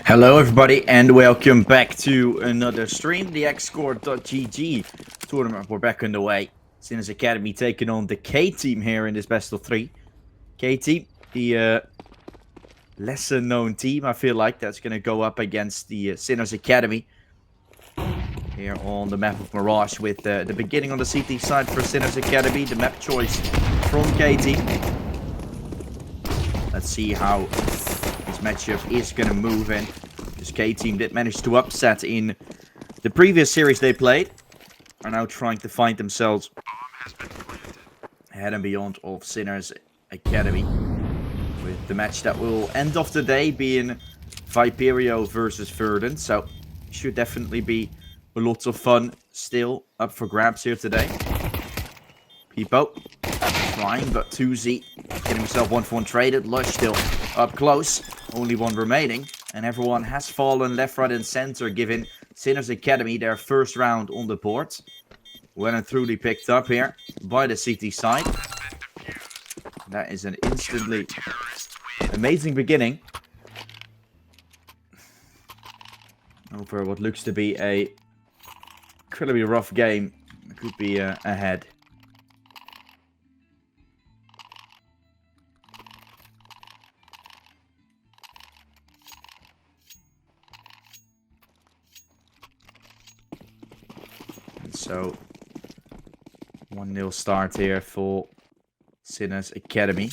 Hello everybody and welcome back to another stream, the Exort.gg tournament. We're back underway. Sinners Academy taking on the K-Team here in this best of 3. K-Team, the lesser known team, I feel like, that's going to go up against the Sinners Academy here on the map of Mirage, with the beginning on the CT side for Sinners Academy, the map choice from K-Team. Let's see how this matchup is going to move in. This K-Team did manage to upset in the previous series they played. Are now trying to find themselves ahead and beyond of Sinners Academy. With the match that will end of the day being Viperio versus Verdant. So should definitely be lots of fun still up for grabs here today. Peepo trying, but 2Z getting himself 1-for-1 traded. Lush still up close. Only one remaining. And everyone has fallen left, right, and center, giving Sinners Academy their first round on the board. Well and truly picked up here by the CT side. That is an instantly amazing beginning over what looks to be a incredibly rough game. It could be ahead. So 1-0 start here for Sinners Academy.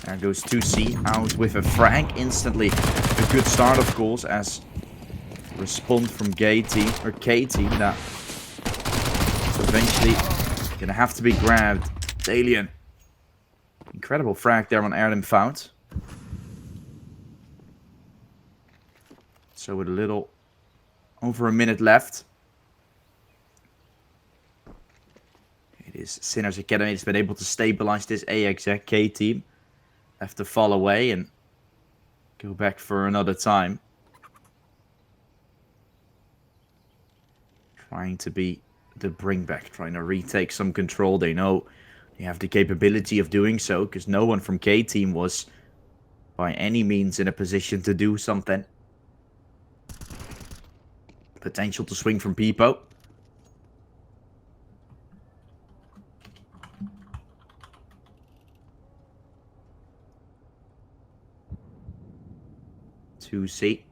There goes 2C out with a frag instantly. A good start, of course, as response from K-Team that is eventually gonna have to be grabbed. Alien. Incredible frag there on Erlen found. So with a little over a minute left, it is Sinners Academy that's been able to stabilize this AXZ K-Team. Have to fall away and go back for another time. Trying to be the bring back, trying to retake some control. They know they have the capability of doing so, because no one from K-Team was by any means in a position to do something. Potential to swing from Peepo. C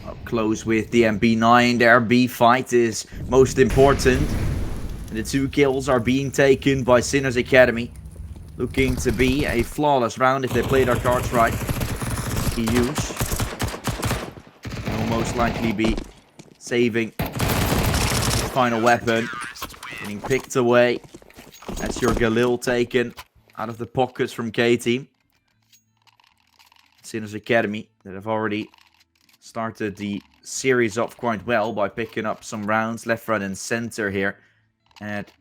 up close with the MB9. Their B fight is most important. And the 2 kills are being taken by Sinners Academy. Looking to be a flawless round if they play their cards right. Huge. Will most likely be saving his final weapon. Getting picked away. That's your Galil taken out of the pockets from K-Team. Sinners Academy that have already started the series off quite well by picking up some rounds left, right, and center here at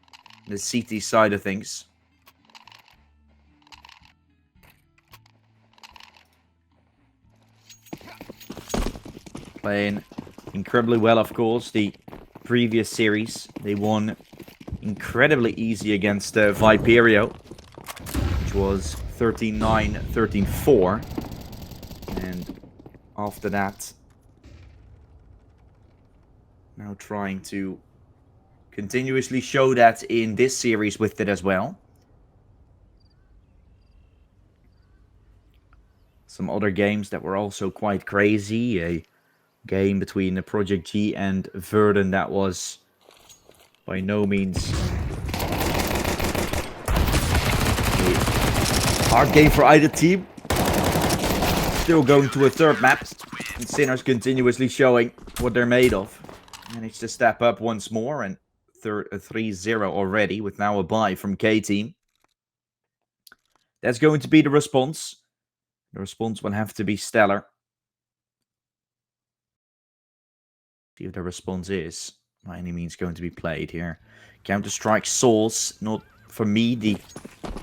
the CT side of things. Playing incredibly well, of course. The previous series, they won incredibly easy against Viperio, which was 13-9, 13-4. And after that, now trying to continuously show that in this series with it as well. Some other games that were also quite crazy. A game between the Project G and Verdant that was by no means a hard game for either team. Still going to a third map, and Sinners continuously showing what they're made of. Managed to step up once more, and 3-0 already, with now a bye from K-Team. That's going to be the response. The response will have to be stellar. See if the response is by any means going to be played here. Counter-Strike Source, not for me the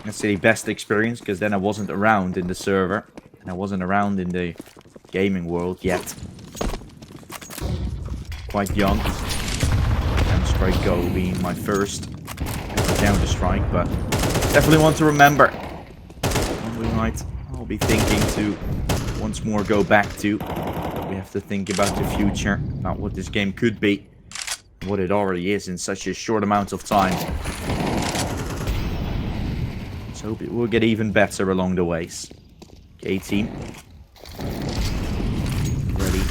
necessarily best experience, because then I wasn't around in the server. And I wasn't around in the gaming world yet. Quite young. Counter-Strike Go being my first Counter-Strike, but Definitely want to remember. And we might all be thinking to once more go back to. We have to think about the future, about what this game could be, what it already is in such a short amount of time. Let's hope it will get even better along the ways. K-Team. Ready.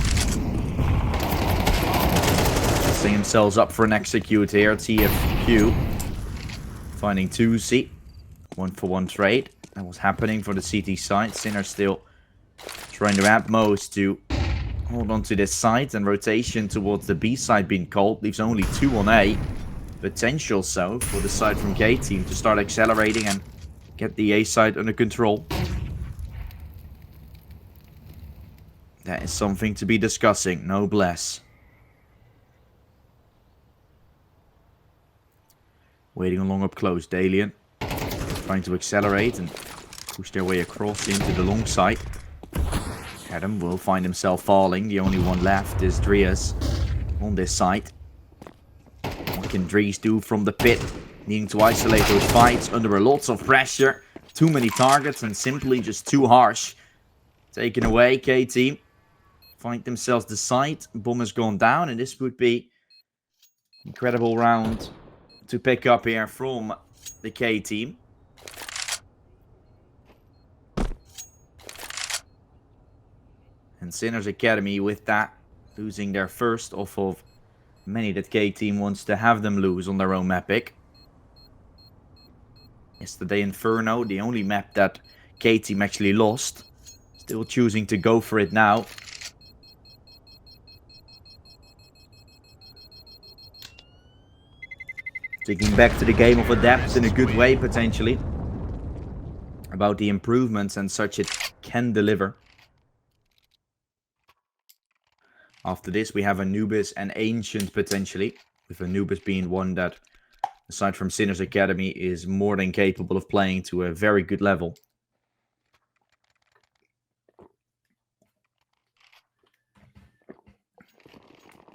Setting themselves up for an execute here. TFQ. Finding 2C. 1-for-1 trade. That was happening for the CT side. Sinner still trying their utmost to hold on to this side, and rotation towards the B side being called. Leaves only 2 on A. Potential so for the side from K-Team to start accelerating and get the A side under control. That is something to be discussing, no bless. Waiting along up close, Dalian. Trying to accelerate and push their way across into the long side. Adam will find himself falling. The only one left is Drias on this side. What can Dries do from the pit? Needing to isolate those fights under a lot of pressure. Too many targets and simply just too harsh. Taken away, K-Team. Find themselves the side. Bomb has gone down, and this would be an incredible round to pick up here from the K-Team. And Sinners Academy with that, losing their first off of many that K-Team wants to have them lose on their own map pick. Yesterday Inferno, the only map that K-Team actually lost. Still choosing to go for it now. Taking back to the game of Adapt in a good way, potentially. About the improvements and such it can deliver. After this, we have Anubis and Ancient, potentially. With Anubis being one that, aside from Sinners Academy, is more than capable of playing to a very good level.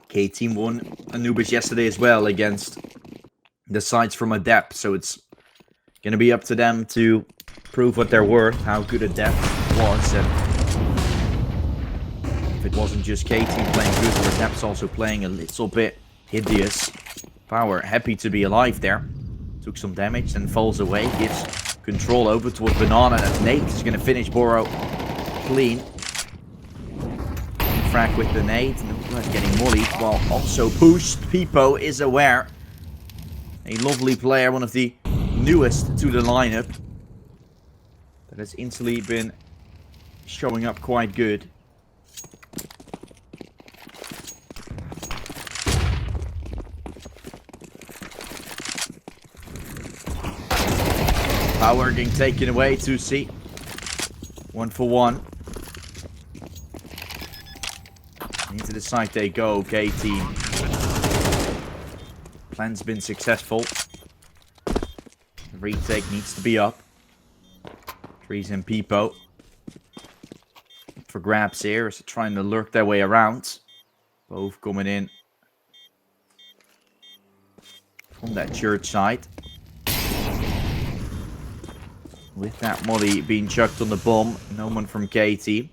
K-Team won Anubis yesterday as well against the sides from Adept, so it's going to be up to them to prove what they're worth, how good Adept was, and if it wasn't just K-Team playing good, but Adept's also playing a little bit hideous. Power happy to be alive there. Took some damage, then falls away, gives control over towards Banana, and Nate is going to finish Boro clean. Frag with the nade, no, getting mollied while also pushed. Pipo is aware. A lovely player, one of the newest to the lineup. That has instantly been showing up quite good. Power getting taken away, 2C. 1-for-1. Into the side they go, K-Team. Plan's been successful. The retake needs to be up. Trees and Pipo. For grabs here, is trying to lurk their way around. Both coming in from that church side. With that molly being chucked on the bomb, no one from K-Team.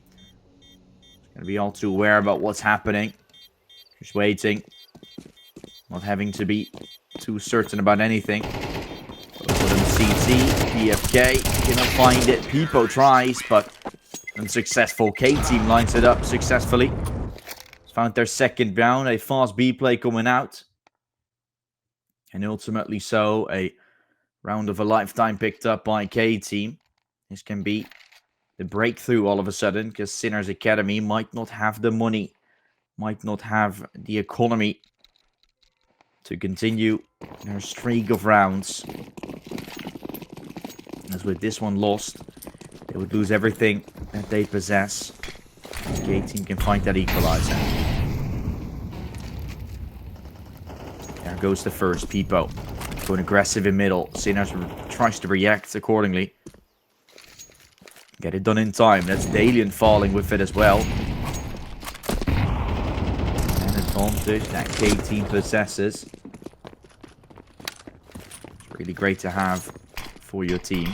Gonna be all too aware about what's happening. Just waiting. Not having to be too certain about anything. Both of them CT, PFK, cannot find it. Pipo tries, but unsuccessful. K-Team lines it up successfully. Found their second round, a fast B play coming out. And ultimately so, a round of a lifetime picked up by K-Team. This can be the breakthrough all of a sudden, because Sinners Academy might not have the money, might not have the economy to continue their streak of rounds. As with this one lost, they would lose everything that they possess. K-Team can find that equalizer. There goes the first, Pipo. Going aggressive in middle. Sinners tries to react accordingly. Get it done in time. That's Dalian falling with it as well. An advantage that K-Team possesses. It's really great to have for your team.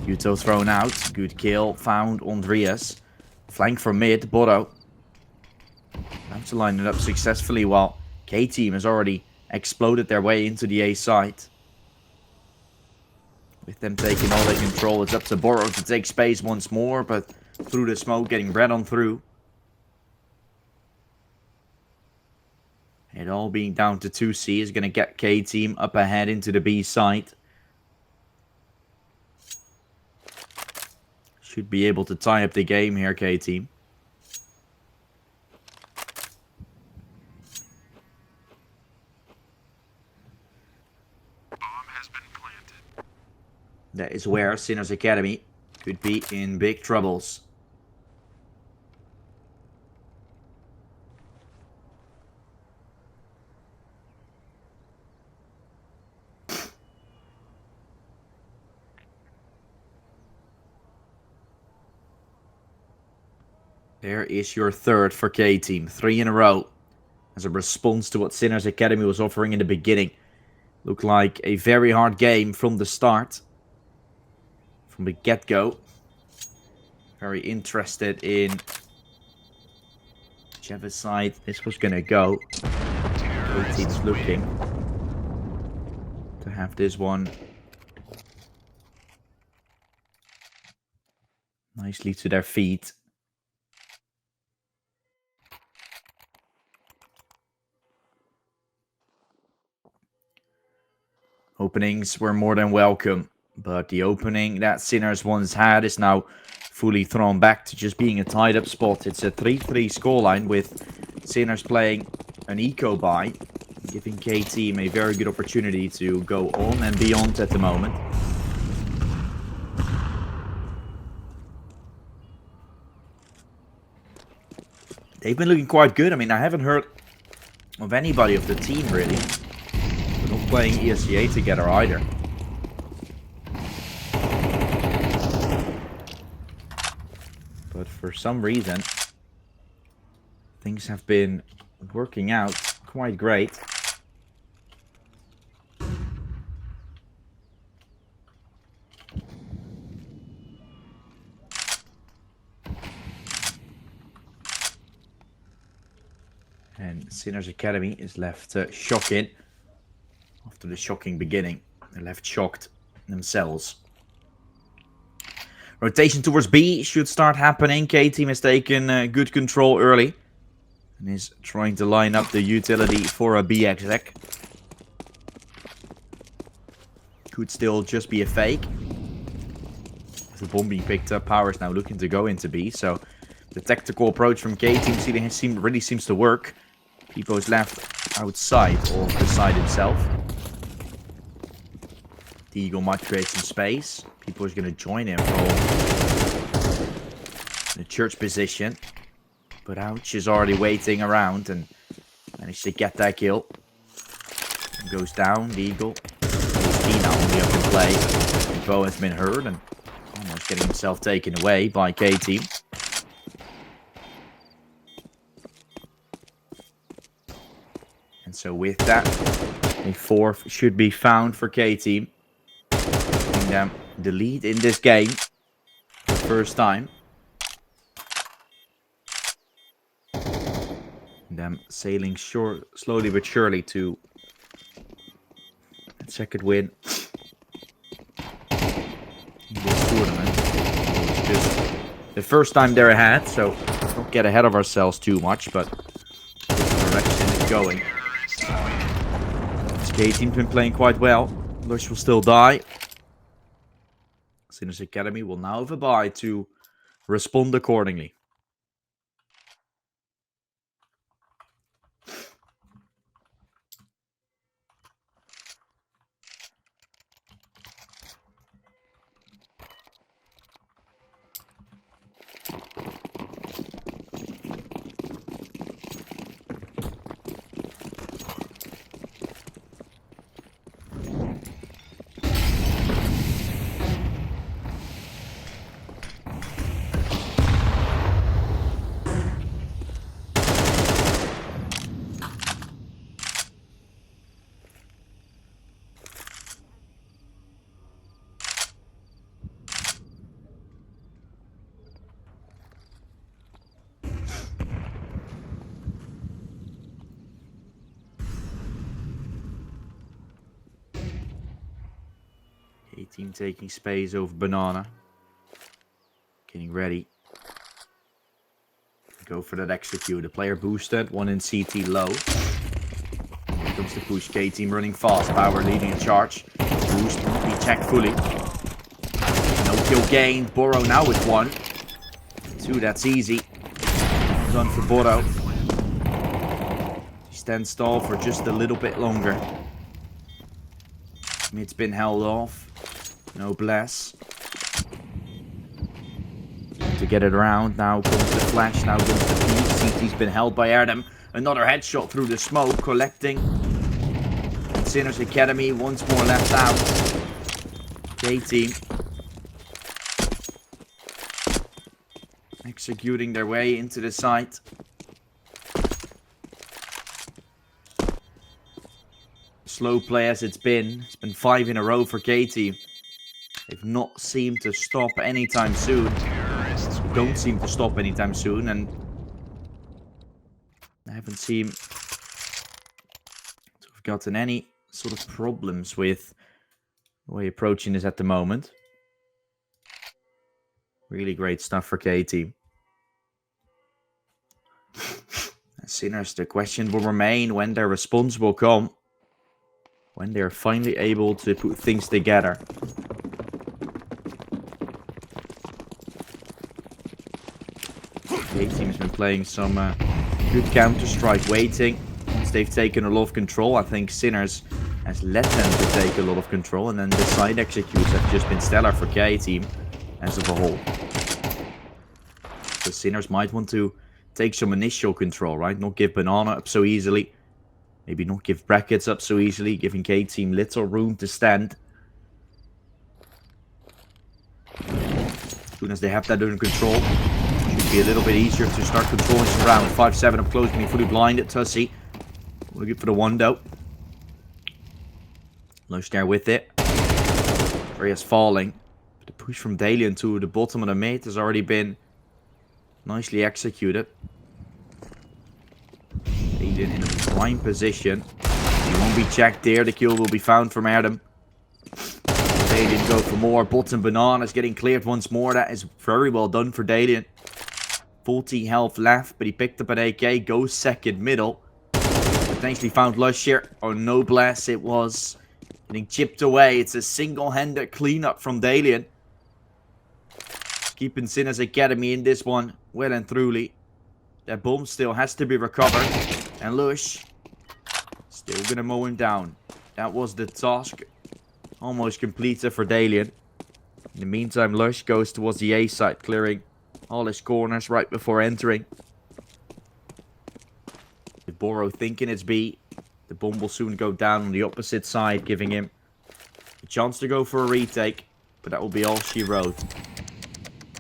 Yuto thrown out. Good kill. Found Andreas. Flank from mid. Bodo. Have to line it up successfully while K-Team has already exploded their way into the A site. With them taking all their control, it's up to Boro to take space once more, but through the smoke, getting bread on through. It all being down to 2C is going to get K-Team up ahead into the B site. Should be able to tie up the game here, K-Team. That is where Sinners Academy could be in big troubles. There is your third for K-Team. 3 in a row. As a response to what Sinners Academy was offering in the beginning. Looked like a very hard game from the start. From the get-go. Very interested in whichever side this was going to go. K-Team's looking to have this one nicely to their feet. Openings were more than welcome, but the opening that Sinners once had is now fully thrown back to just being a tied up spot. It's a 3-3 scoreline with Sinners playing an eco buy, giving K-Team a very good opportunity to go on and beyond at the moment. They've been looking quite good. I mean, I haven't heard of anybody of the team really. We're not playing ESCA together either. But for some reason, things have been working out quite great. And Sinners Academy is left shocking. After the shocking beginning, they're left shocked themselves. Rotation towards B should start happening. K-Team has taken good control early. And is trying to line up the utility for a B exec. Could still just be a fake. With the bomb being picked up, Power is now looking to go into B. So the tactical approach from K-Team really seems to work. Pipo is left outside of the side himself. The Eagle might create some space. Pipo is going to join him from the church position. But Ouch is already waiting around and managed to get that kill. Goes down, the Eagle. He's now only up in play. Pipo has been hurt and almost getting himself taken away by K-Team. And so with that, a fourth should be found for K-Team. Giving them the lead in this game for the first time. And them sailing slowly but surely to that second win in this tournament. It's just the first time they're ahead, so don't get ahead of ourselves too much, but the direction is going. K-Team's been playing quite well. Lush will still die. Sinners Academy will now have a bye to respond accordingly. Team taking space over Banana. Getting ready. Go for that execute. The player boosted. One in CT low. Here comes the push. K-Team running fast. Power leading a charge. Boost will not be checked fully. No kill gained. Boro now with 1. 2, that's easy. Done for Boro. He stands tall for just a little bit longer. Mid's been held off. No bless. To get it around. Now comes the flash. Now comes the peak. CT's been held by Erdem. Another headshot through the smoke. Collecting. And Sinners Academy once more left out. K-Team. Executing their way into the site. Slow play as it's been. It's been 5 in a row for K-Team. They've not seemed to stop anytime soon. Don't seem to stop anytime soon, and I haven't seemed to have gotten any sort of problems with the way approaching this at the moment. Really great stuff for K-Team. Sinners, the question will remain when their response will come. When they're finally able to put things together. K-Team's been playing some good Counter-Strike waiting. Once they've taken a lot of control, I think Sinners has let them to take a lot of control. And then the side executes have just been stellar for K-Team as of a whole. So Sinners might want to take some initial control, right? Not give Banana up so easily. Maybe not give brackets up so easily, giving K-Team little room to stand. As soon as they have that under control, it should be a little bit easier to start controlling some round. 5-7 up close, being fully blinded. Tussie looking for the 1 though. Lush there with it. Reyes falling. The push from Dalian to the bottom of the mid has already been nicely executed. Dalian in a prime position. He won't be checked there. The kill will be found from Erdem. Dalian go for more. Bottom Bananas getting cleared once more. That is very well done for Dalian. 40 health left, but he picked up an AK. Goes second middle. Potentially found Lush here. Oh, no bless. It was getting chipped away. It's a single-handed cleanup from Dalian. Keeping Sinners Academy in this one well and truly. That bomb still has to be recovered. And Lush still gonna mow him down. That was the task. Almost completed for Dalian. In the meantime, Lush goes towards the A side, clearing all his corners right before entering. With Boro thinking it's B, the bomb will soon go down on the opposite side, giving him a chance to go for a retake. But that will be all she wrote.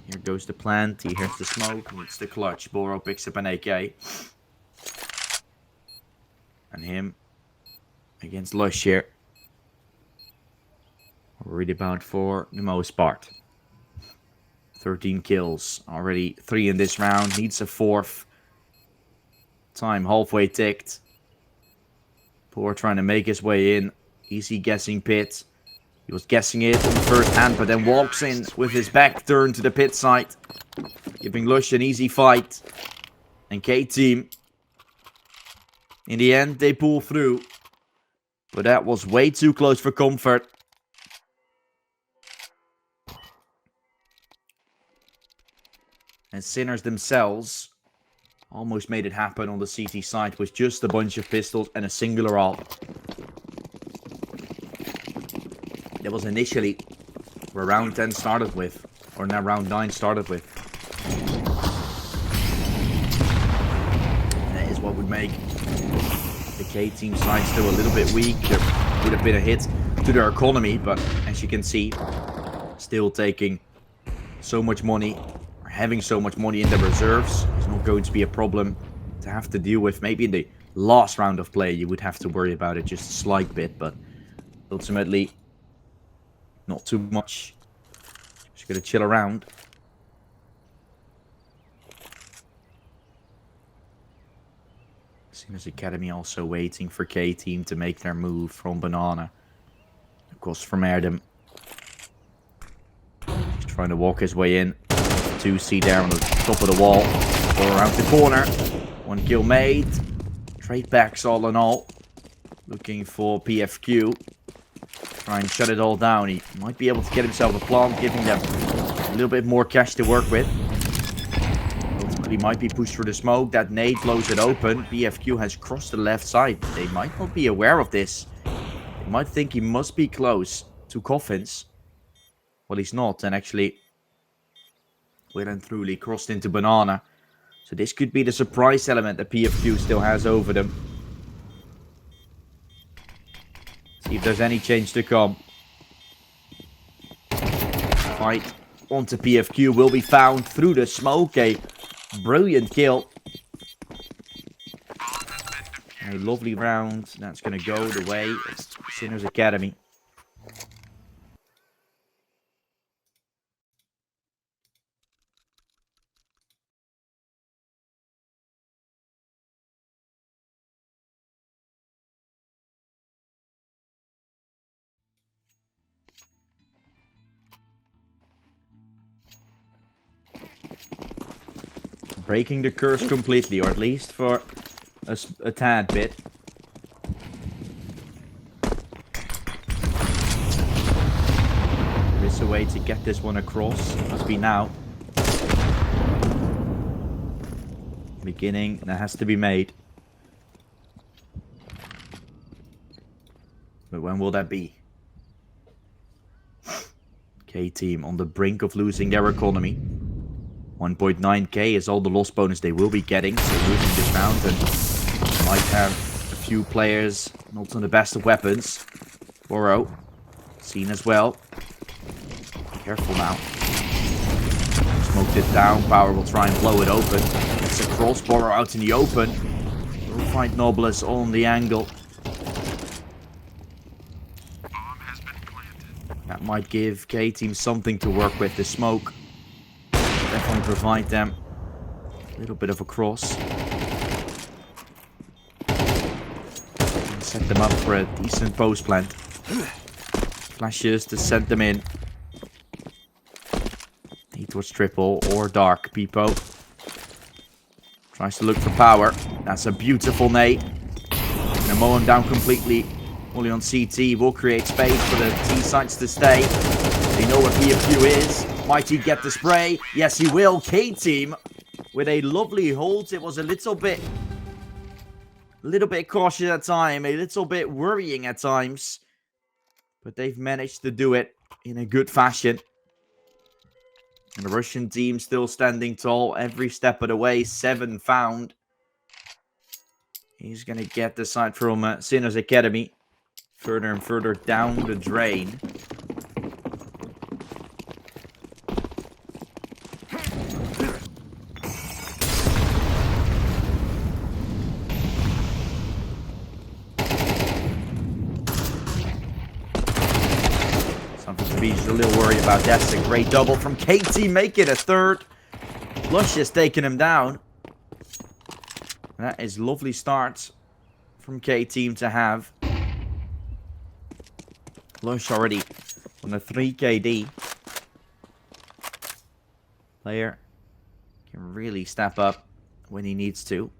Here goes the plant. He hears the smoke. It's the clutch. Boro picks up an AK. And him against Lush here. Worried about for the most part. 13 kills. Already 3 in this round. Needs a 4th. Time halfway ticked. Poor trying to make his way in. Easy guessing pit. He was guessing it on the first hand, but then walks in with his back turned to the pit side. Giving Lush an easy fight. And K-Team, in the end, they pull through. But that was way too close for comfort. And Sinners themselves almost made it happen on the CT side with just a bunch of pistols and a singular ult. That was initially where round 10 started with, or now round 9 started with. And that is what would make the K-Team side still a little bit weak. There would have been a hit to their economy, but as you can see, still taking so much money, or having so much money in the reserves, is not going to be a problem to have to deal with. Maybe in the last round of play you would have to worry about it just a slight bit, but ultimately not too much. Just gonna chill around. Sinners Academy also waiting for K-Team to make their move from Banana. Of course, from Erdem. Trying to walk his way in. 2C there on the top of the wall. Or around the corner. 1 kill made. Trade backs all in all. Looking for PFQ. Try and shut it all down. He might be able to get himself a plant, giving them a little bit more cash to work with. Ultimately might be pushed through the smoke. That nade blows it open. PFQ has crossed the left side. They might not be aware of this. They might think he must be close to coffins. Well, he's not. And actually, well and truly crossed into banana. So this could be the surprise element that PFQ still has over them. See if there's any change to come. Fight onto PFQ will be found through the smoke. A brilliant kill. A lovely round. That's going to go the way of Sinners Academy. Breaking the curse completely, or at least for a tad bit. There is a way to get this one across. Must be now. Beginning, that has to be made. But when will that be? K-Team on the brink of losing their economy. 1.9k is all the loss bonus they will be getting, so losing this round and might have a few players not on the best of weapons. Borrow, seen as well. Careful now. Smoked it down, Power will try and blow it open. It's a cross, Borrow out in the open. We'll find Nobles on the angle. That might give K-Team something to work with, the smoke. Definitely provide them a little bit of a cross. And set them up for a decent post plant. Flashes to send them in. Need towards triple or dark. Peepo tries to look for Power. That's a beautiful nade. Gonna mow him down completely. Only on CT will create space for the T sites to stay. They know where PFQ is. Might he get the spray? Yes, he will. K-Team with a lovely hold. It was a little bit cautious at time, a little bit worrying at times, but they've managed to do it in a good fashion. And the Russian team still standing tall every step of the way. 7 found. He's gonna get the side from Sinners Academy further and further down the drain. Just a little worried about that. That's a great double from KT. Make it a third. Lush has taken him down. That is lovely start from K-Team to have. Lush already on a 3 KD. Player can really step up when he needs to.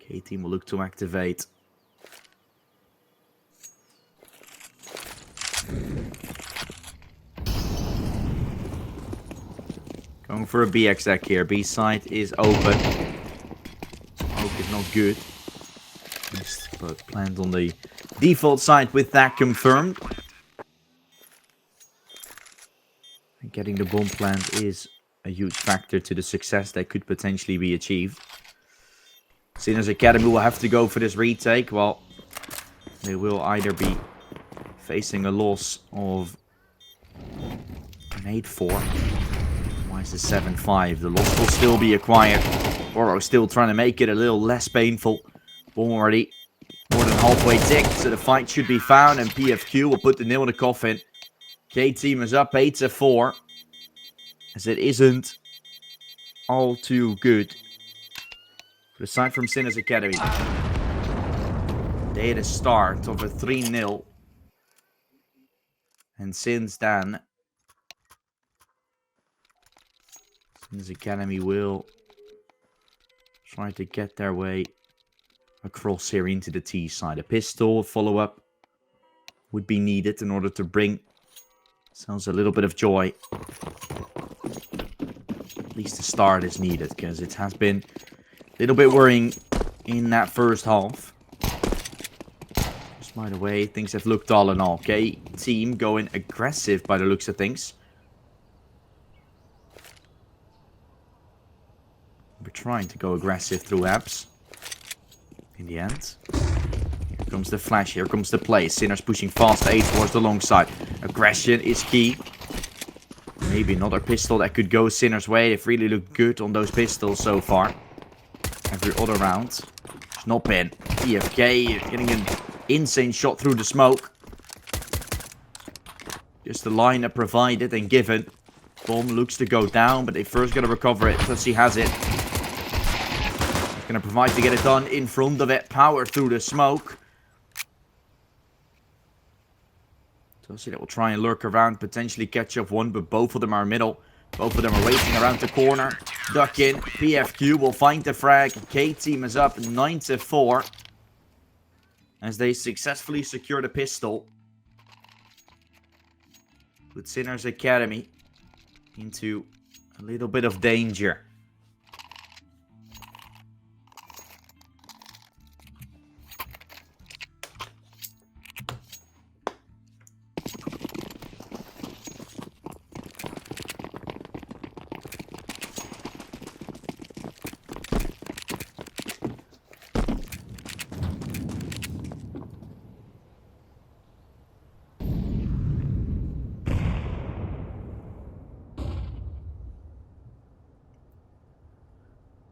K-Team will look to activate. Going for a B exec here. B side is open. Smoke is not good. But planned on the default side with that confirmed. And getting the bomb plant is a huge factor to the success that could potentially be achieved. Sinners Academy will have to go for this retake. Well, they will either be facing a loss of an 8-4. Why is it 7-5? The loss will still be acquired. Borrow still trying to make it a little less painful. Bomb already more than halfway ticked, so the fight should be found, and PFQ will put the nail in the coffin. K-Team is up 8-4. As it isn't all too good. For the side from Sinners Academy. They had a start of a 3-0. And since then, Sinners Academy will try to get their way across here into the T side. A pistol follow-up would be needed in order to bring themselves a little bit of joy. At least the start is needed, because it has been a little bit worrying in that first half. Just by the way, things have looked all in all. Okay, team going aggressive by the looks of things. We're trying to go aggressive through apps. In the end. Here comes the flash. Here comes the play. Sinners pushing fast A towards the long side. Aggression is key. Maybe another pistol that could go Sinners' way. They've really looked good on those pistols so far. Every other round. It's not been. EFK getting an insane shot through the smoke. Just the lineup provided and given. Bomb looks to go down, but they first got to recover it. Tussy has it. Going to provide to get it done in front of it. Power through the smoke. Tussy that will try and lurk around, potentially catch up one, but both of them are middle. Both of them are waiting around the corner. Duck in. PFQ will find the frag. K-Team is up 9-4. As they successfully secure the pistol. Put Sinners Academy into a little bit of danger.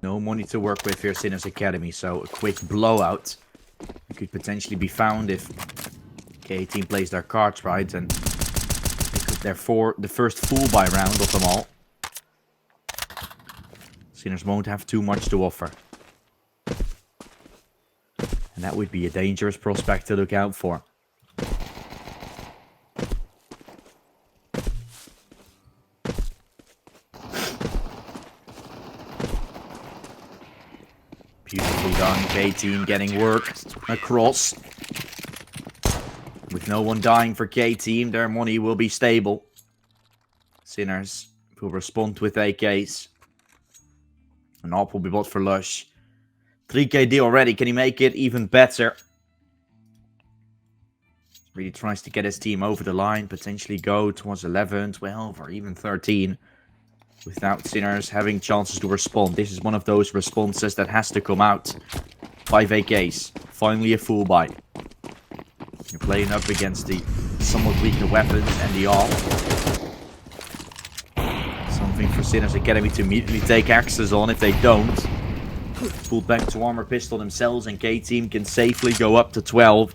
No money to work with here, Sinners Academy, so a quick blowout could potentially be found if K-Team plays their cards right, and they could therefore the first full buy round of them all. Sinners won't have too much to offer. And that would be a dangerous prospect to look out for. Beautifully done. K-Team getting work across. With no one dying for K-Team, their money will be stable. Sinners will respond with AKs. An AWP will be bought for Lush. 3KD already. Can he make it even better? Really tries to get his team over the line. Potentially go towards 11, 12, or even 13. Without Sinners having chances to respond. This is one of those responses that has to come out. 5 AKs. Finally a full buy. You're playing up against the somewhat weaker weapons and the AWP. Something for Sinners Academy to immediately take access on. If they don't, pulled back to armor pistol themselves, and K-Team can safely go up to 12.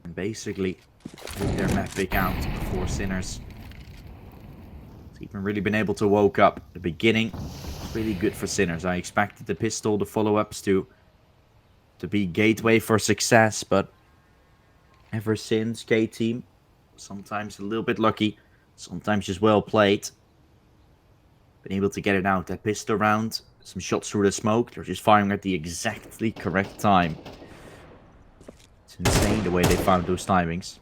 And basically, with their map pick out for Sinners. Even really been able to woke up. The beginning was really good for Sinners. I expected the pistol, the follow-ups to be gateway for success, but ever since K-Team, sometimes a little bit lucky, sometimes just well played. Been able to get it out. That pistol round, some shots through the smoke. They're just firing at the exactly correct time. It's insane the way they found those timings.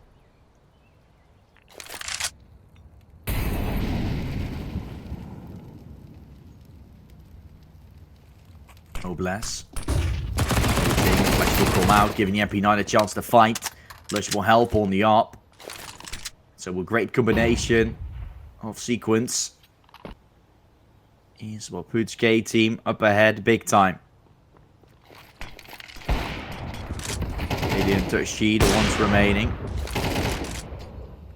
No bless. Flex will come out, giving the MP9 a chance to fight. Lush will help on the AWP. So a great combination of sequence is what puts K-Team up ahead big time. Alien touch sheet, the ones remaining.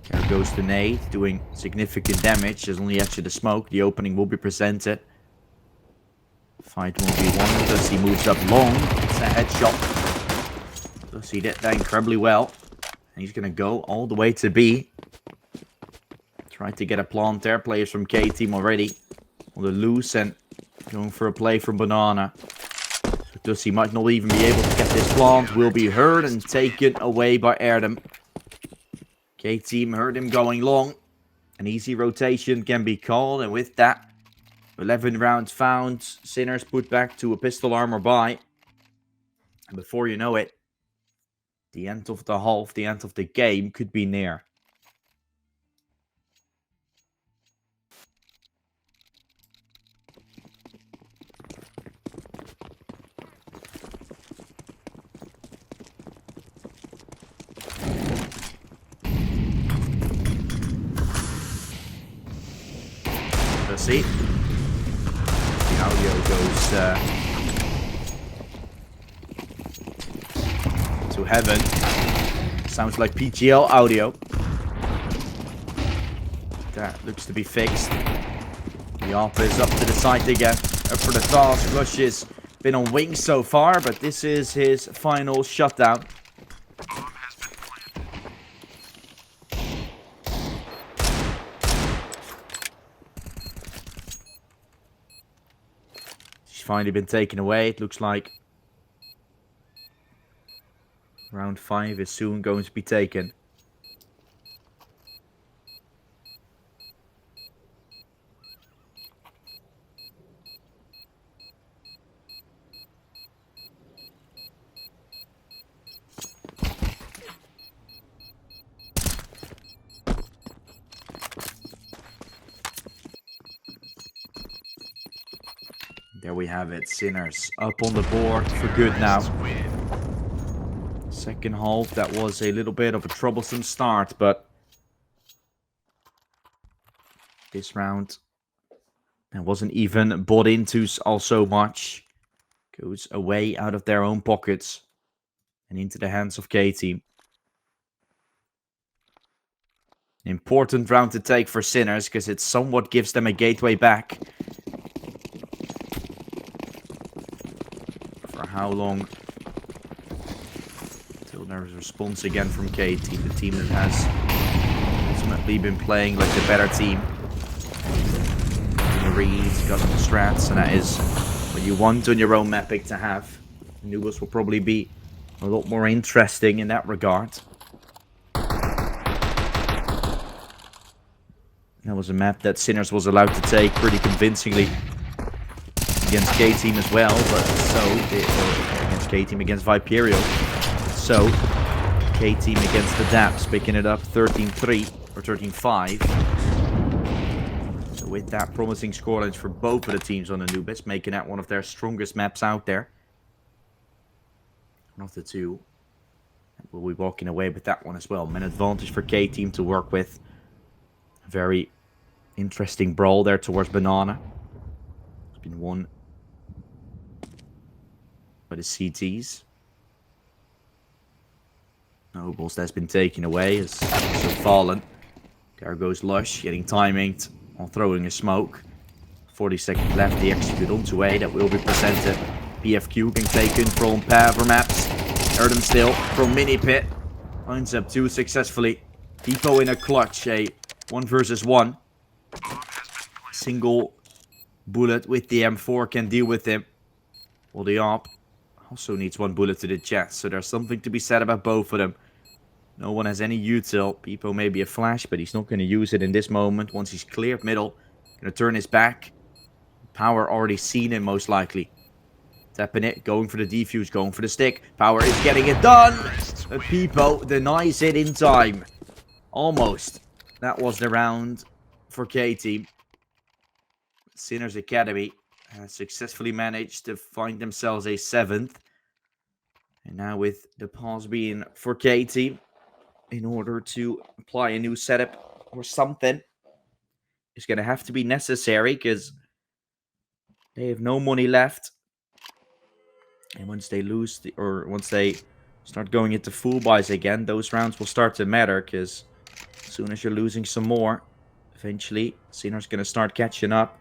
There goes the nade, doing significant damage. There's only after the smoke. The opening will be presented. Fight won't be won as he moves up long. It's a headshot. Does he did that incredibly well. And he's going to go all the way to B. Tried to get a plant there. Players from K-Team already on the loose and going for a play from Banana. Dusty might not even be able to get this plant. Will be heard and taken away by Erdem. K-Team heard him going long. An easy rotation can be called. And with that, 11 rounds found. Sinners put back to a pistol armor buy. And before you know it, the end of the half, the end of the game could be near. Let's see. The audio goes to heaven. Sounds like PGL audio. That looks to be fixed. The AWP is up to the side again. Up for the task. Lush has been on wings so far, but this is his final shutdown. She's finally been taken away, it looks like. Round 5 is soon going to be taken. There we have it. Sinners up on the board for good now. Second half, that was a little bit of a troublesome start, but this round, that wasn't even bought into all so much. Goes away out of their own pockets and into the hands of K-Team. An important round to take for Sinners, because it somewhat gives them a gateway back. For how long? Until there's a response again from K-Team, the team that has ultimately been playing like the better team. The reads, got the strats, and that is what you want on your own map pick to have. Nubus will probably be a lot more interesting in that regard. That was a map that Sinners was allowed to take pretty convincingly against K-Team as well, but so against K-Team against Viperial. So K-Team against the Daps, picking it up 13-3 or 13-5. So with that promising scorelines for both of the teams on Anubis, making that one of their strongest maps out there. One of the two. We'll be walking away with that one as well. An advantage for K-Team to work with. Very interesting brawl there towards Banana. It's been won by the CTs. Nobles that's been taken away has also fallen. There goes Lush, getting timinged while throwing a smoke. 40 seconds left, the execute onto A that will be presented. PFQ being taken from Paver Maps. Heard him still from Mini Pit. Finds up 2 successfully. Depot in a clutch, a 1 versus 1. Single bullet with the M4 can deal with him. Well, the AWP also needs 1 bullet to the chest, so there's something to be said about both of them. No one has any util. Peepo may be a flash, but he's not going to use it in this moment. Once he's cleared middle, going to turn his back. Power already seen him, most likely. Tapping it, going for the defuse, going for the stick. Power is getting it done. But Peepo denies it in time. Almost. That was the round for K-Team. Sinners Academy has successfully managed to find themselves a 7th. And now with the pause being for K-Team, in order to apply a new setup or something, it's going to have to be necessary because they have no money left. And once they lose, once they start going into full buys again, those rounds will start to matter, because as soon as you're losing some more, eventually, Sinner's going to start catching up.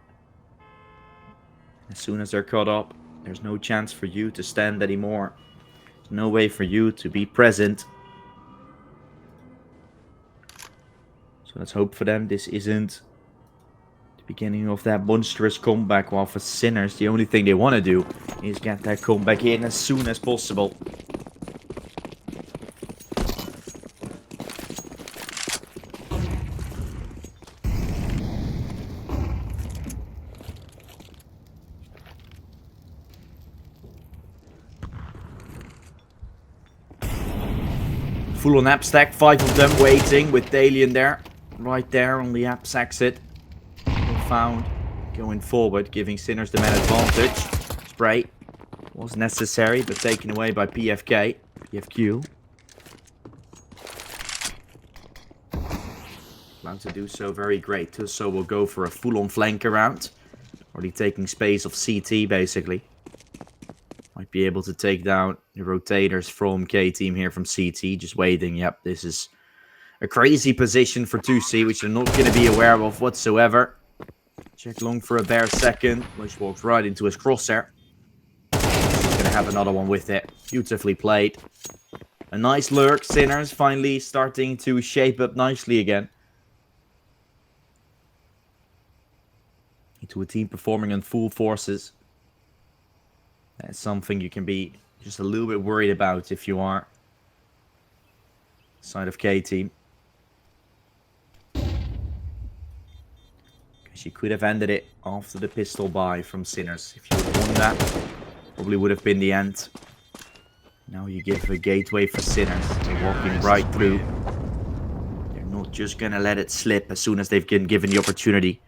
As soon as they're caught up, there's no chance for you to stand anymore. There's no way for you to be present. So So let's hope for them this isn't the beginning of that monstrous comeback. While for Sinners, the only thing they want to do is get that comeback in as soon as possible. Full on app stack, 5 of them waiting with Dalian there. Right there on the app's exit. Found going forward, giving Sinners the man advantage. Spray was necessary, but taken away by PFQ. Allowed to do so, very great. Tusso will go for a full-on flank around. Already taking space of CT, basically. Might be able to take down the rotators from K-Team here from CT. Just waiting. Yep, this is a crazy position for 2C, which they're not going to be aware of whatsoever. Check long for a bare second. Lush walks right into his crosshair. He's going to have another one with it. Beautifully played. A nice lurk. Sinners finally starting to shape up nicely again. To a team performing on full forces. That's something you can be just a little bit worried about if you are side of K-Team. Because you could have ended it after the pistol buy from Sinners. If you had won that, probably would have been the end. Now you give a gateway for Sinners. They're walking right through. They're not just going to let it slip as soon as they've been given the opportunity.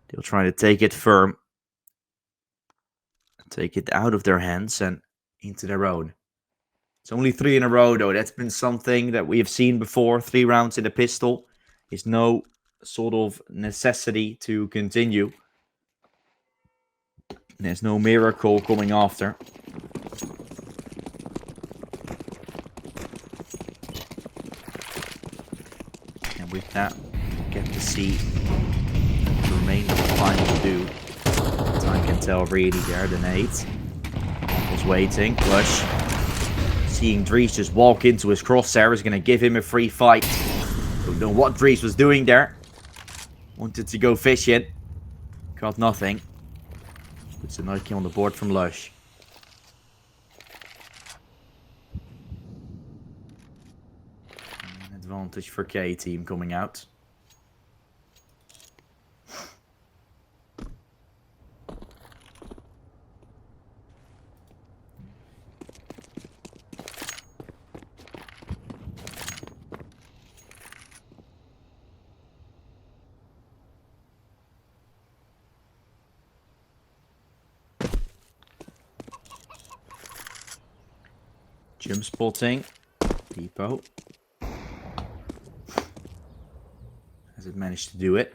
They'll try to take it firm. Take it out of their hands and into their own. It's only 3 in a row, though. That's been something that we have seen before. 3 rounds in a pistol is no sort of necessity to continue. There's no miracle coming after. And with that, we get to see the remainder of the final do. Time can tell really there, the nade. Was waiting, Plush. Seeing Dries just walk into his crosshair is going to give him a free fight. Don't know what Dries was doing there. Wanted to go fishing. Got nothing. Puts a Nike on the board from Lush. An advantage for K-Team coming out. Jim spotting. Depot. Has it managed to do it?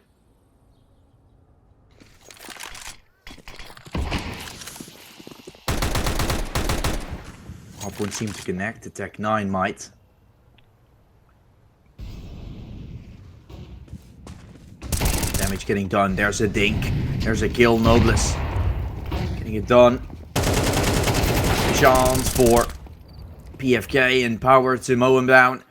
Hardpoint seemed to connect. The Tech 9 might. Damage getting done. There's a dink. There's a kill. Noblesse getting it done. Chance for PFK and Power to mow him down.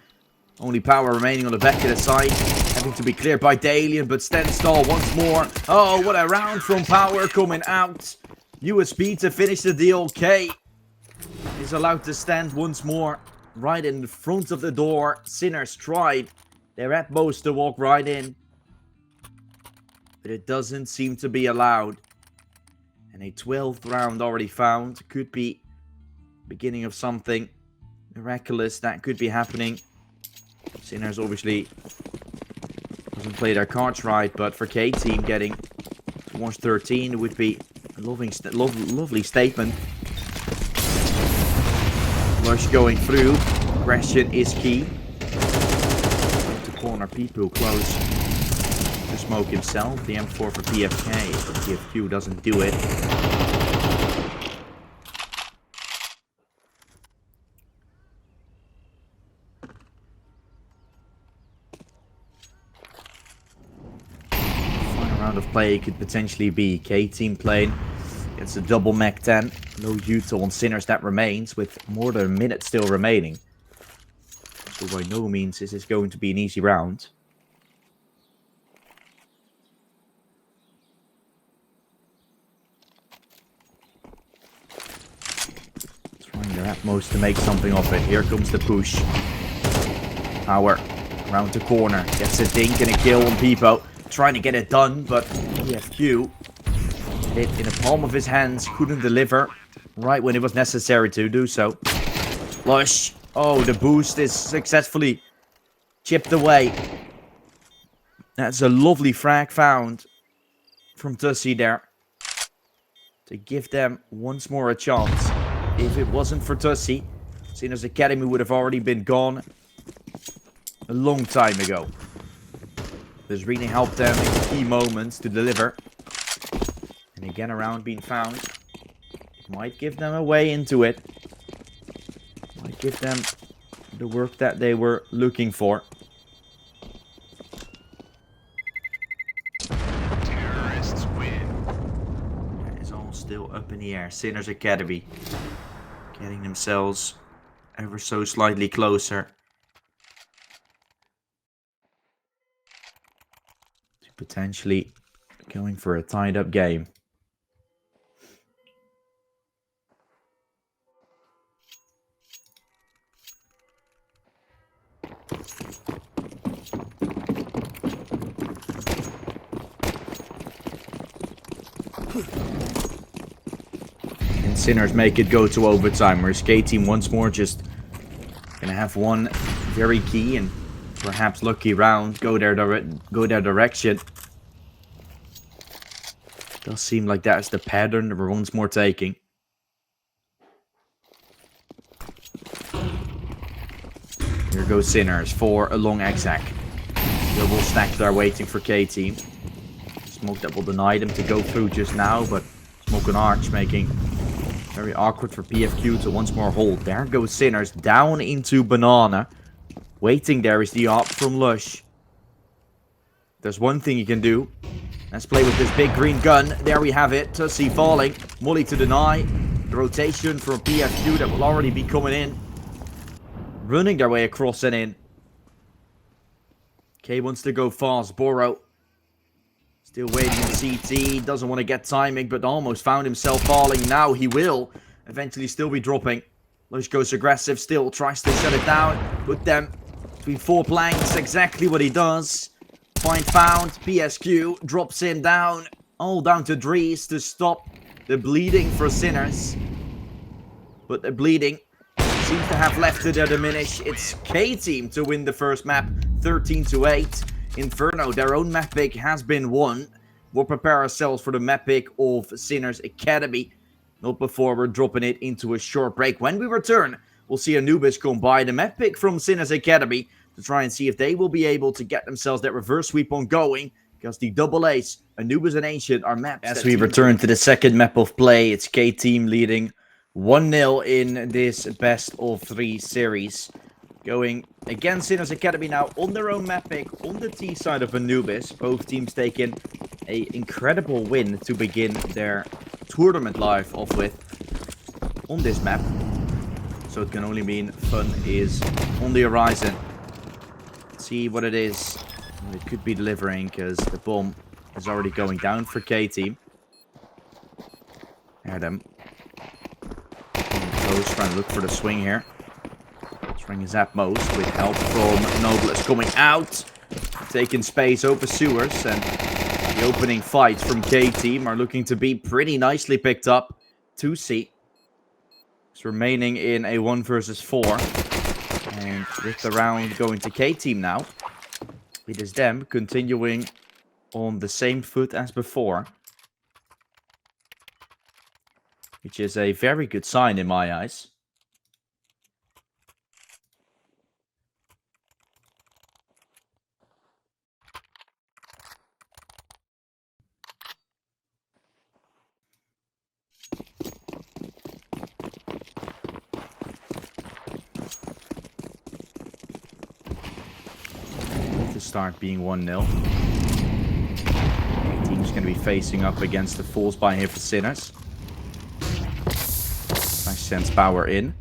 Only Power remaining on the back of the side. Having to be cleared by Dalian, but Stenstall once more. Oh, what a round from Power coming out. USB to finish the deal. K is allowed to stand once more right in front of the door. Sinners tried their utmost to walk right in, but it doesn't seem to be allowed. And a 12th round already found. Could be beginning of something miraculous that could be happening. Sinners obviously doesn't play their cards right, but for K-Team getting towards 13 would be a lovely statement. Lush going through. Aggression is key. To corner people close to smoke himself. The M4 for PFK, but PFQ doesn't do it. Round of play could potentially be K-Team playing. It's a double Mac 10. No util on Sinners that remains with more than a minute still remaining. So by no means is this going to be an easy round. most to make something of it. Here comes the push. Power around the corner. Gets a dink and a kill on Peepo. Trying to get it done, but PFQ had it in the palm of his hands. Couldn't deliver right when it was necessary to do so. Lush. Oh, the boost is successfully chipped away. That's a lovely frag found from Tussie there. To give them once more a chance. If it wasn't for Tussie, Sinners Academy would have already been gone a long time ago. This really helped them in key moments to deliver. And again, a round being found. Might give them a way into it. Might give them the work that they were looking for. Terrorists win. That is all still up in the air. Sinners Academy getting themselves ever so slightly closer to potentially going for a tied up game. And Sinners make it go to overtime, where K-Team once more just gonna have one very key and perhaps lucky round go their direction. Does seem like that is the pattern that we're once more taking. Here goes Sinners for a long exact. Double stack there waiting for K-Team. Smoke that will deny them to go through just now, but Smoke and Arch making very awkward for PFQ to once more hold. There goes Sinners down into Banana. Waiting there is the op from Lush. There's one thing you can do. Let's play with this big green gun. There we have it. Tussie falling. Molly to deny. The rotation from PFQ that will already be coming in. Running their way across and in. K wants to go fast. Boro still waiting in CT. Doesn't want to get timing, but almost found himself falling. Now he will eventually still be dropping. Lush goes aggressive still. Tries to shut it down. Put them between four planks. Exactly what he does. Point found. PSQ drops him down. All down to Dries to stop the bleeding for Sinners. But the bleeding seems to have left to diminish. It's K-Team to win the first map. 13-8. Inferno, their own map pick has been won. We'll prepare ourselves for the map pick of Sinners Academy. Not before we're dropping it into a short break. When we return, we'll see Anubis come by the map pick from Sinners Academy to try and see if they will be able to get themselves that reverse sweep on going. Because the double ace, Anubis and Ancient are maps. As we return to the second map of play, it's K-Team leading 1-0 in this best of 3 series. Going against Sinners Academy now on their own map pick on the T side of Anubis. Both teams taking an incredible win to begin their tournament life off with on this map. So it can only mean fun is on the horizon. Let's see what it is. It could be delivering because the bomb is already going down for K-Team. Adam. Close, trying to look for the swing here. Swing is at most with help from Noblest coming out. Taking space over sewers, and the opening fights from K-Team are looking to be pretty nicely picked up. 2C. It's remaining in a 1 versus 4. And with the round going to K-Team now, it is them continuing on the same foot as before. Which is a very good sign in my eyes. Start being 1-0. Team's going to be facing up against the Falls by here for Sinners. Nice sense power in.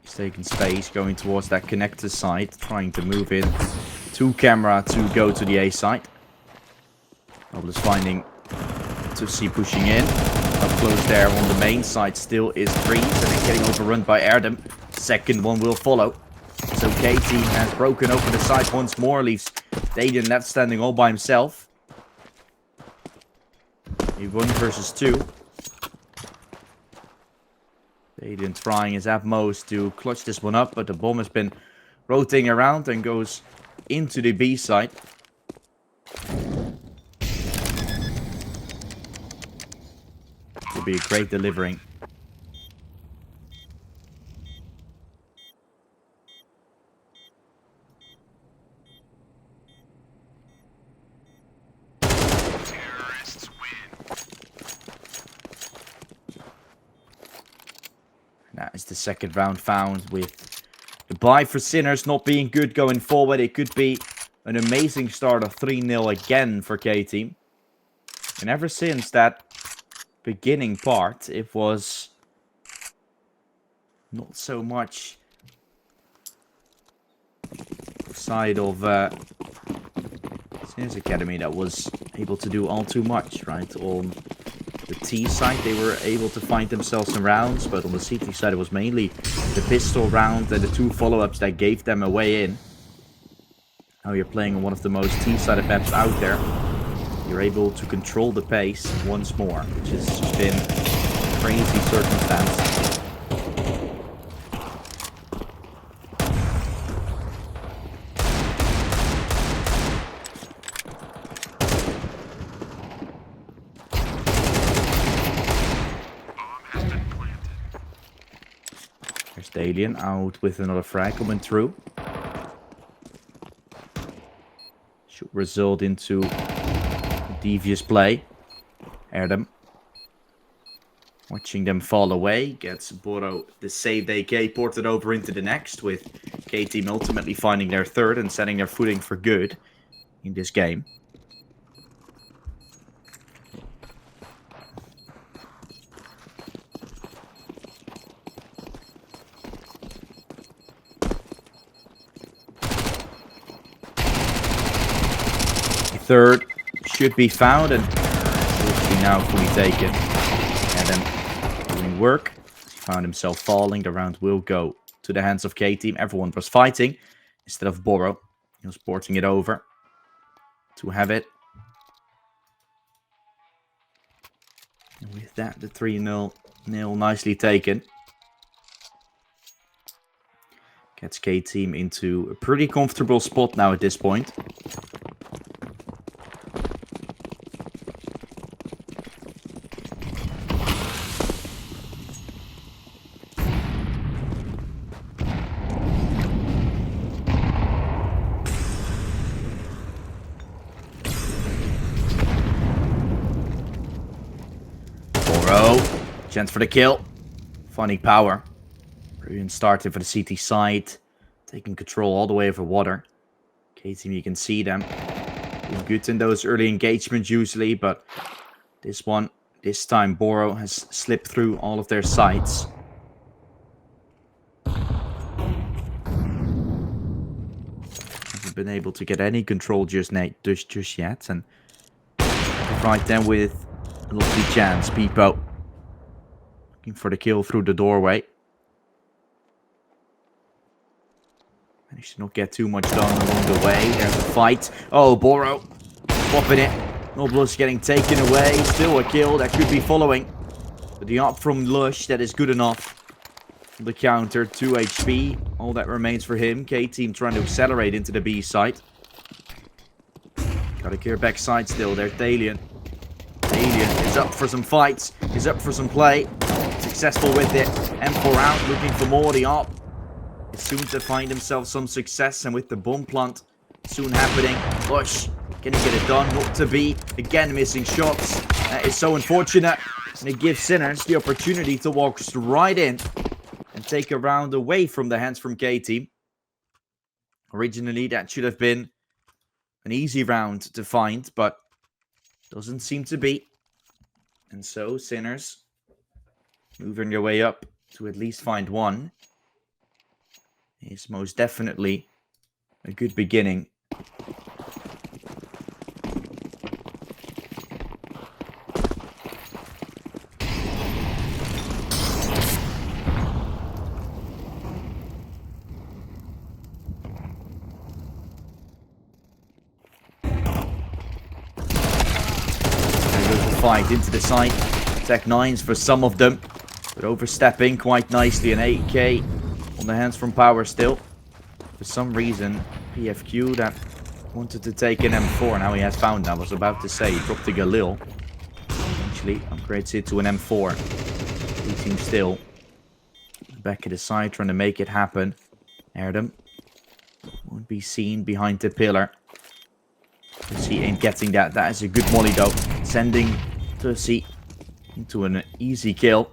He's taking space, going towards that connector side, trying to move in to camera to go to the A side. Noble is finding Tussie pushing in. Up close there on the main side still is Freeze, and it's getting overrun by Erdem. Second one will follow. So K-Team has broken open the side once more, leaves Dalian left standing all by himself. A 1 versus 2. Dalian trying his utmost to clutch this one up, but the bomb has been rotating around and goes into the B side. Will be a great delivering. Terrorists win. That is the second round found, with the buy for Sinners not being good going forward. It could be an amazing start of 3-0 again for K-Team. And ever since that beginning part, it was not so much side of Sinners Academy that was able to do all too much, right? On the T side, they were able to find themselves some rounds, but on the CT side, it was mainly the pistol round and the 2 follow-ups that gave them a way in. Now you're playing on one of the most T-sided maps out there. You're able to control the pace once more, which has just been a crazy circumstance. There's Dalian out with another frag coming through. Should result into a devious play. Erdem watching them fall away. Gets Boro the saved AK ported over into the next, with K-Team ultimately finding their third and setting their footing for good in this game. Third should be found and will be now fully taken. And then doing work. He found himself falling. The round will go to the hands of K-Team. Everyone was fighting instead of Boro. He was porting it over to have it. And with that, the 3-0 nicely taken. Gets K-Team into a pretty comfortable spot now at this point. Chance for the kill. Finding power. Brilliant starting for the CT side. Taking control all the way over water. K-Team, you can see them. Doing good in those early engagements usually, but this time Boro has slipped through all of their sights. Hasn't been able to get any control just yet, and provide them with a lovely chance. Peepo for the kill through the doorway. Managed to not get too much done along the way. There's a fight. Oh, Boro popping it. Noblus getting taken away. Still a kill that could be following. But the up from Lush, that is good enough. The counter, 2 HP. All that remains for him. K-Team trying to accelerate into the B side. Got a clear backside still. There's Dalian. Dalian is up for some fights. Is up for some play. Successful with it. M4 out, looking for more. The op is soon to find himself some success, and with the bomb plant soon happening. Lush, can he get it done? Not to be. Again, missing shots. That is so unfortunate. And it gives Sinners the opportunity to walk right in and take a round away from the hands from K-Team. Originally, that should have been an easy round to find, but doesn't seem to be. And so, Sinners moving their way up to at least find one is most definitely a good beginning. fight into the side. Tech 9s for some of them. But overstepping quite nicely. An 8k on the hands from Power still. For some reason, PFQ that wanted to take an M4. Now he has found. I was about to say, he dropped the Galil. Eventually upgrades it to an M4. Team still. Back at the side, trying to make it happen. Erdem won't be seen behind the pillar. Tussy ain't getting that. That is a good molly though. Sending Tussy into an easy kill.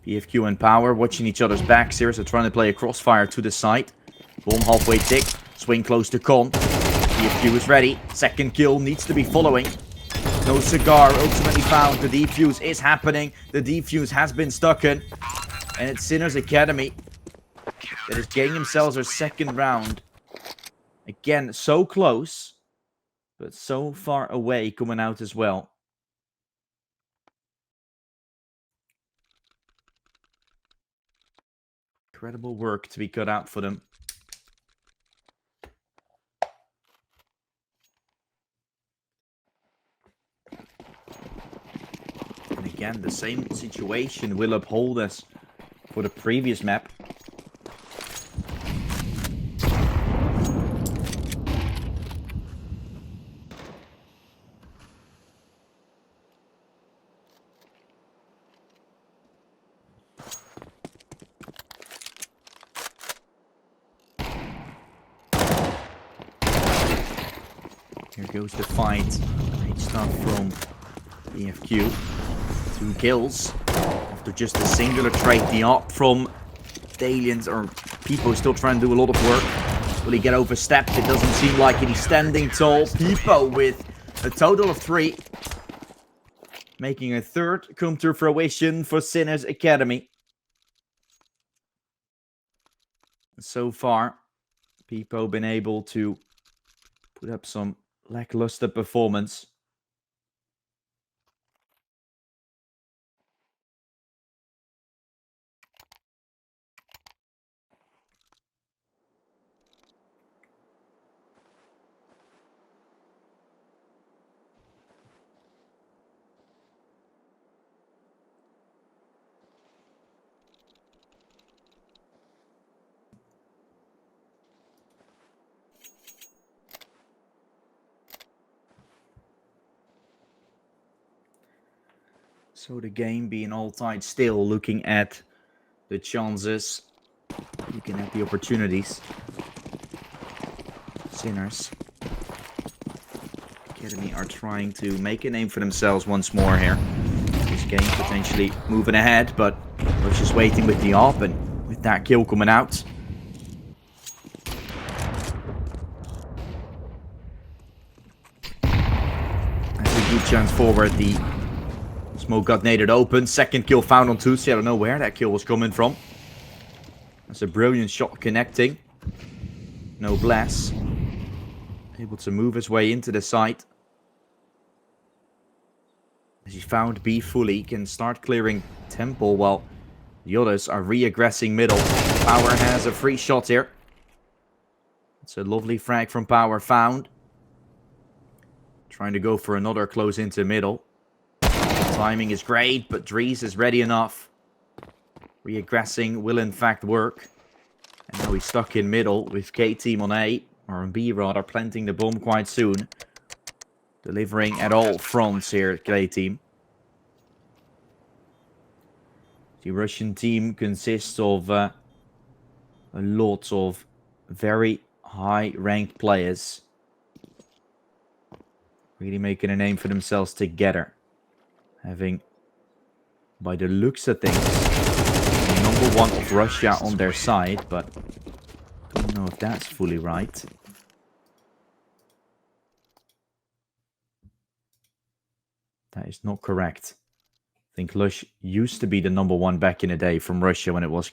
PFQ and Power watching each other's backs here. So trying to play a crossfire to the side. Bomb halfway tick. Swing close to Con. PFQ is ready. Second kill needs to be following. No cigar ultimately found. The defuse is happening. The defuse has been stuck in. And it's Sinners Academy that is getting themselves their second round. Again, so close. But so far away coming out as well. Incredible work to be cut out for them. And again, the same situation will uphold us for the previous map. Here goes the fight. Great stuff from PFQ. 2 kills. After just a singular trade. The op from Dalians or Peepo still trying to do a lot of work. Will he get overstepped? It doesn't seem like it. He's standing tall. Peepo with a total of 3. Making a third come to fruition for Sinners Academy. So far, Peepo been able to put up some lackluster performance. So the game being all tight still, looking at the chances, looking at the opportunities. Sinners Academy are trying to make a name for themselves once more here. This game potentially moving ahead, but we're just waiting with the op and with that kill coming out. That's a good chance forward. The smoke got naded open. Second kill found on Tussy. I don't know where that kill was coming from. That's a brilliant shot connecting. No bless. Able to move his way into the site. As he found B fully, he can start clearing Temple while the others are re-aggressing middle. Power has a free shot here. It's a lovely frag from Power found. Trying to go for another close into middle. Timing is great, but Dries is ready enough. Re-aggressing will in fact work. And now he's stuck in middle with K-Team on A, or on B rather, planting the bomb quite soon. Delivering at all fronts here at K-Team. The Russian team consists of a lot of very high-ranked players. Really making a name for themselves together. Having, by the looks of things, number 1 of Russia on their side, but don't know if that's fully right. That is not correct. I think Lush used to be the number 1 back in the day from Russia when it was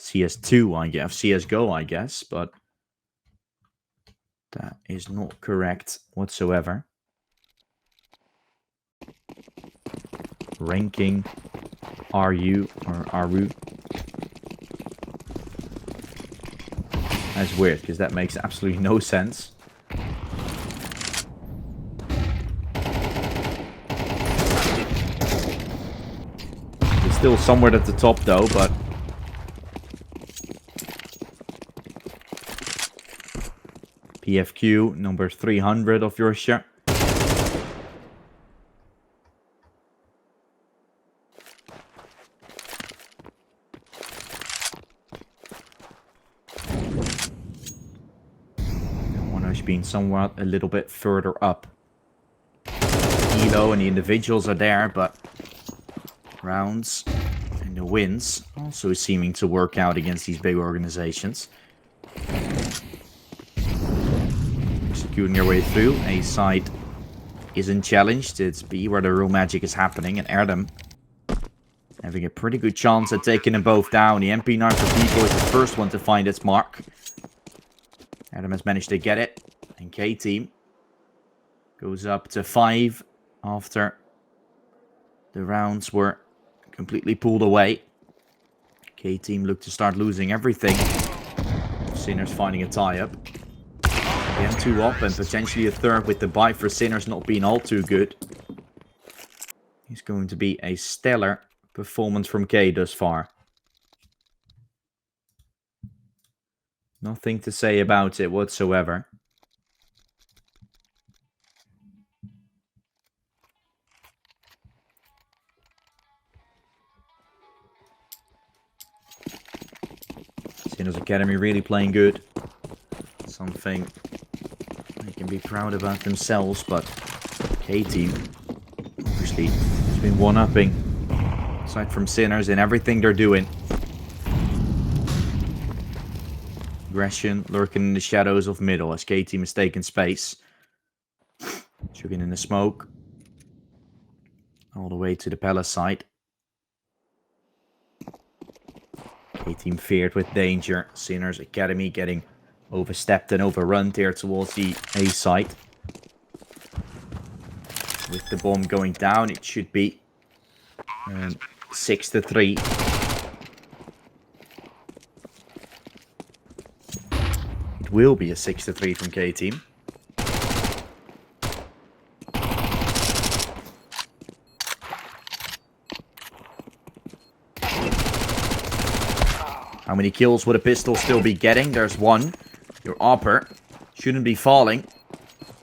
CS2, I guess, CSGO, I guess, but that is not correct whatsoever. Ranking RU or RU. That's weird because that makes absolutely no sense. Still somewhere at the top though, but... PFQ, number 300 of your share. Being somewhat a little bit further up. Elo and the individuals are there, but rounds and the wins also seeming to work out against these big organizations. Executing their way through. A side isn't challenged. It's B where the real magic is happening, and Erdem having a pretty good chance at taking them both down. The MP9 for People is the first one to find its mark. Erdem has managed to get it. And K-Team goes up to 5 after the rounds were completely pulled away. K-Team looked to start losing everything. Sinners finding a tie-up. Again, 2 up and potentially a third with the buy for Sinners not being all too good. It's going to be a stellar performance from K thus far. Nothing to say about it whatsoever. Sinners Academy really playing good. Something they can be proud about themselves, but K-Team obviously has been one-upping. Aside from Sinners in everything they're doing. Aggression lurking in the shadows of middle as K-Team has taken space. Chugging in the smoke. All the way to the palace side. K-Team feared with danger. Sinners Academy getting overstepped and overrun there towards the A side. With the bomb going down, it should be 6-3. It will be a 6-3 from K-Team. How many kills would a pistol still be getting? There's one. Your Opper shouldn't be falling.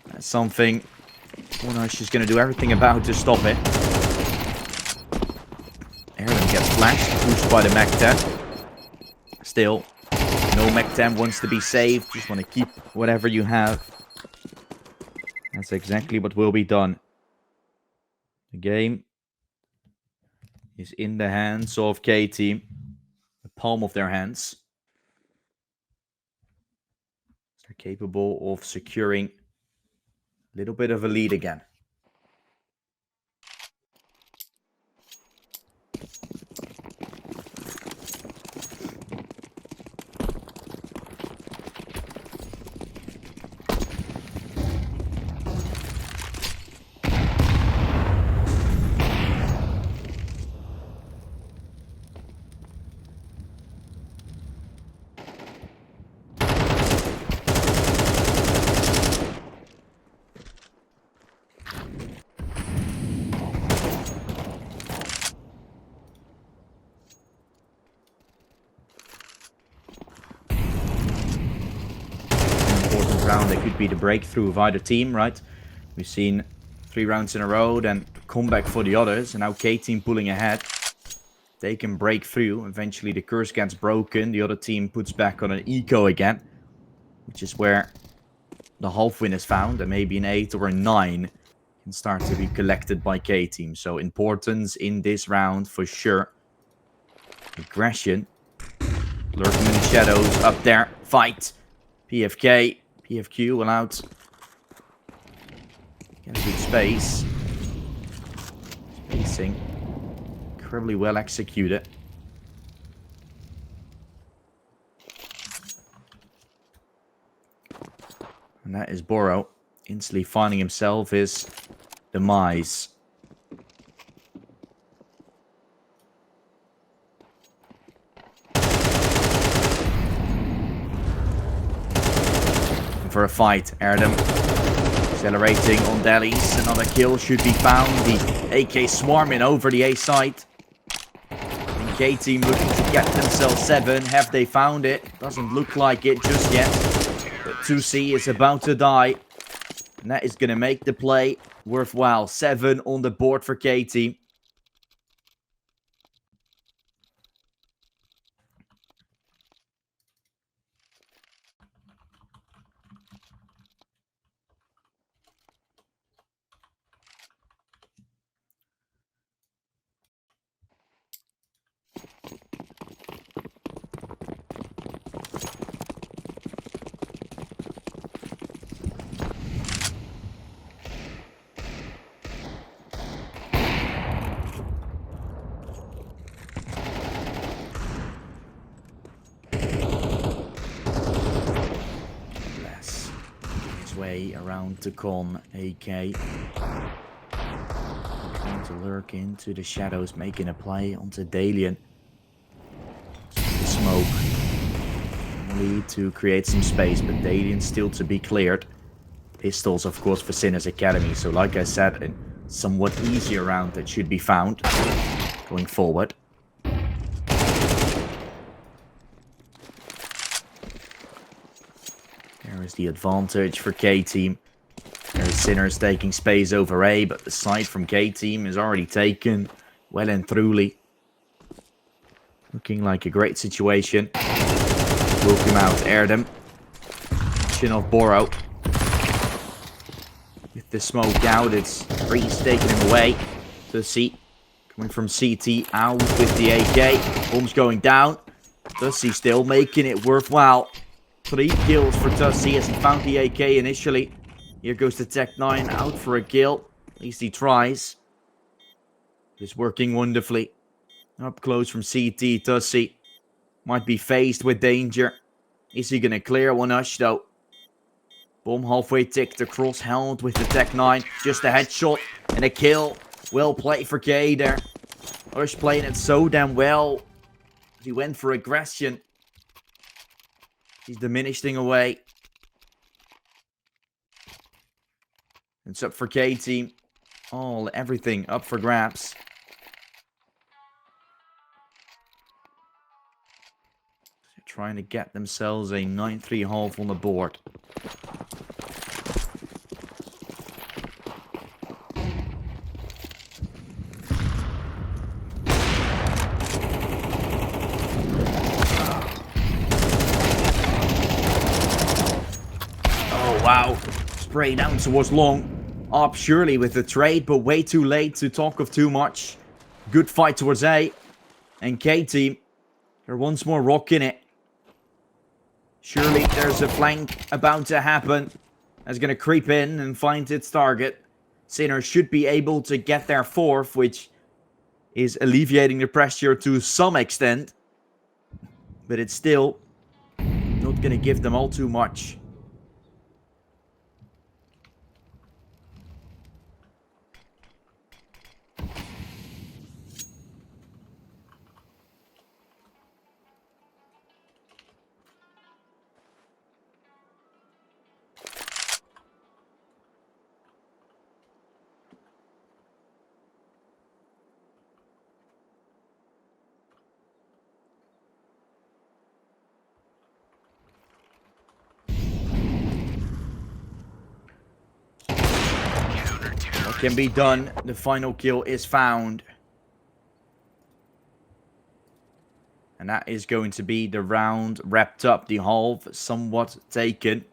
That's something she's going to do everything about to stop it. Erdem gets flashed, pushed by the Mac-10. Still, no Mac-10 wants to be saved. Just want to keep whatever you have. That's exactly what will be done. The game is in the hands of K-Team. The palm of their hands. They're capable of securing a little bit of a lead again. That could be the breakthrough of either team, right? We've seen 3 rounds in a row, then comeback for the others, and now K-Team pulling ahead. They can break through. Eventually the curse gets broken. The other team puts back on an eco again, which is where the half win is found, and maybe an 8 or a 9 can start to be collected by K-Team. So importance in this round for sure. Aggression lurking in the shadows up there. Fight. PFQ will out. Get a good space. Spacing. Incredibly well executed. And that is Boro. Instantly finding himself his demise. For a fight, Erdem accelerating on Delis. Another kill should be found. The AK swarming over the A side. K-Team looking to get themselves 7. Have they found it? Doesn't look like it just yet. But 2C is about to die. And that is going to make the play worthwhile. 7 on the board for K-Team. Way around to con AK. Trying to lurk into the shadows, making a play onto Dalian. The smoke only to create some space, but Dalian still to be cleared. Pistols, of course, for Sinner's Academy. So, like I said, a somewhat easier round that should be found going forward. There is the advantage for K-Team. There's Sinners taking space over A, but the side from K-Team is already taken well and truly. Looking like a great situation. Will come out, air them. Chin off Boro. With the smoke out, it's Breeze taking him away. To C. Coming from CT out with the AK. Bombs going down. Tussie still making it worthwhile. 3 kills for Tussie as he found the AK initially. Here goes the Tech 9 out for a kill. At least he tries. It's working wonderfully. Up close from CT, Tussie might be faced with danger. Is he going to clear one Ush though? Bomb halfway ticked across, held with the Tech 9. Just a headshot and a kill. Well played for K there. Ush playing it so damn well. He went for aggression. He's diminishing away. It's up for K-Team. Everything up for grabs. They're trying to get themselves a 9-3 half on the board. Wow, spray down towards long. Up surely with the trade, but way too late to talk of too much. Good fight towards A. And K-Team, they're once more rocking it. Surely there's a flank about to happen. That's going to creep in and find its target. Sinner should be able to get their 4th, which is alleviating the pressure to some extent. But it's still not going to give them all too much. Can be done. The final kill is found. And that is going to be the round wrapped up. The half somewhat taken.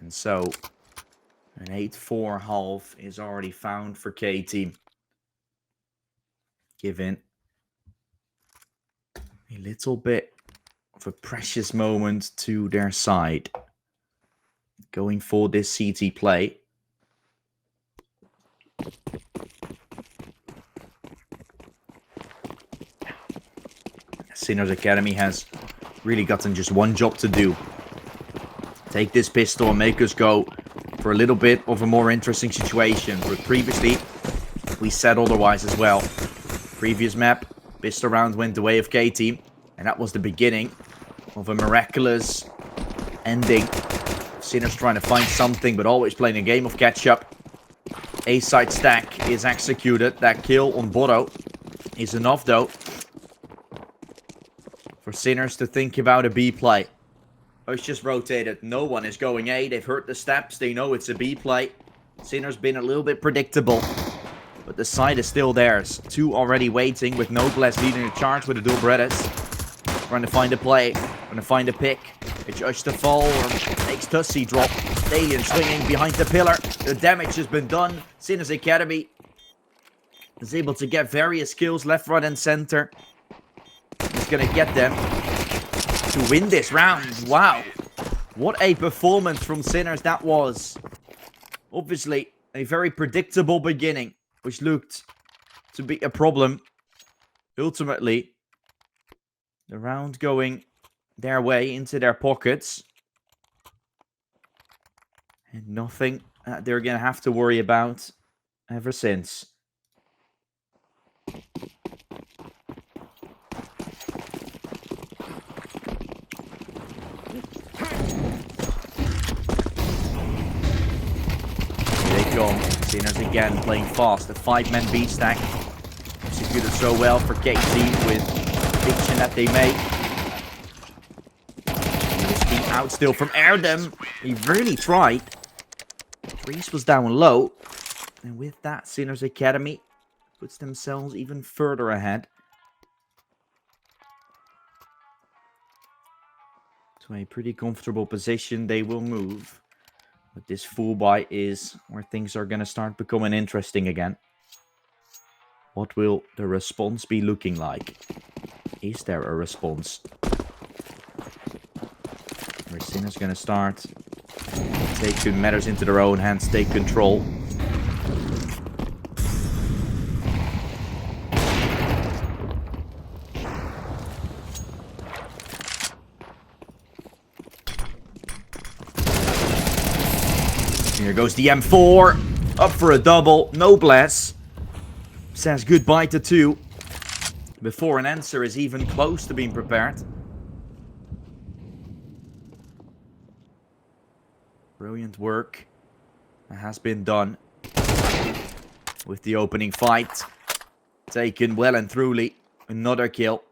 And so, an 8-4 half is already found for K-Team. Given a little bit of a precious moment to their side. Going for this CT play. Sinner's Academy has really gotten just one job to do. Take this pistol and make us go for a little bit of a more interesting situation. But previously, we said otherwise as well. Previous map, pistol round went the way of K-Team. And that was the beginning of a miraculous ending. Sinner's trying to find something, but always playing a game of catch-up. A-side stack is executed. That kill on Bodo is enough, though, for Sinners to think about a B play. Oh, it's just rotated. No one is going A. They've heard the steps. They know it's a B play. Sinners been a little bit predictable, but the side is still theirs. 2 already waiting with Noblesse leading the charge with the dual Bredas. Trying to find a play. Trying to find a pick. They judge the fall or makes Tussie drop. Stallion swinging behind the pillar. The damage has been done. Sinners Academy is able to get various kills left, right, and center. He's going to get them to win this round. Wow. What a performance from Sinners that was. Obviously, a very predictable beginning, which looked to be a problem. Ultimately, the round going their way into their pockets. And nothing they're going to have to worry about ever since. Here they come. Sinners again playing fast. The 5-man B stack executed so well for KT with the prediction that they made. Risky out still from Erdem. He really tried. Reese was down low. And with that, Sinners Academy puts themselves even further ahead. To a pretty comfortable position they will move. But this full buy is where things are going to start becoming interesting again. What will the response be looking like? Is there a response? Where Sinners going to start taking matters into their own hands, take control. Here goes the M4. Up for a double. Noblesse says goodbye to 2 before an answer is even close to being prepared. Brilliant work that has been done with the opening fight. Taken well and truly. Another kill.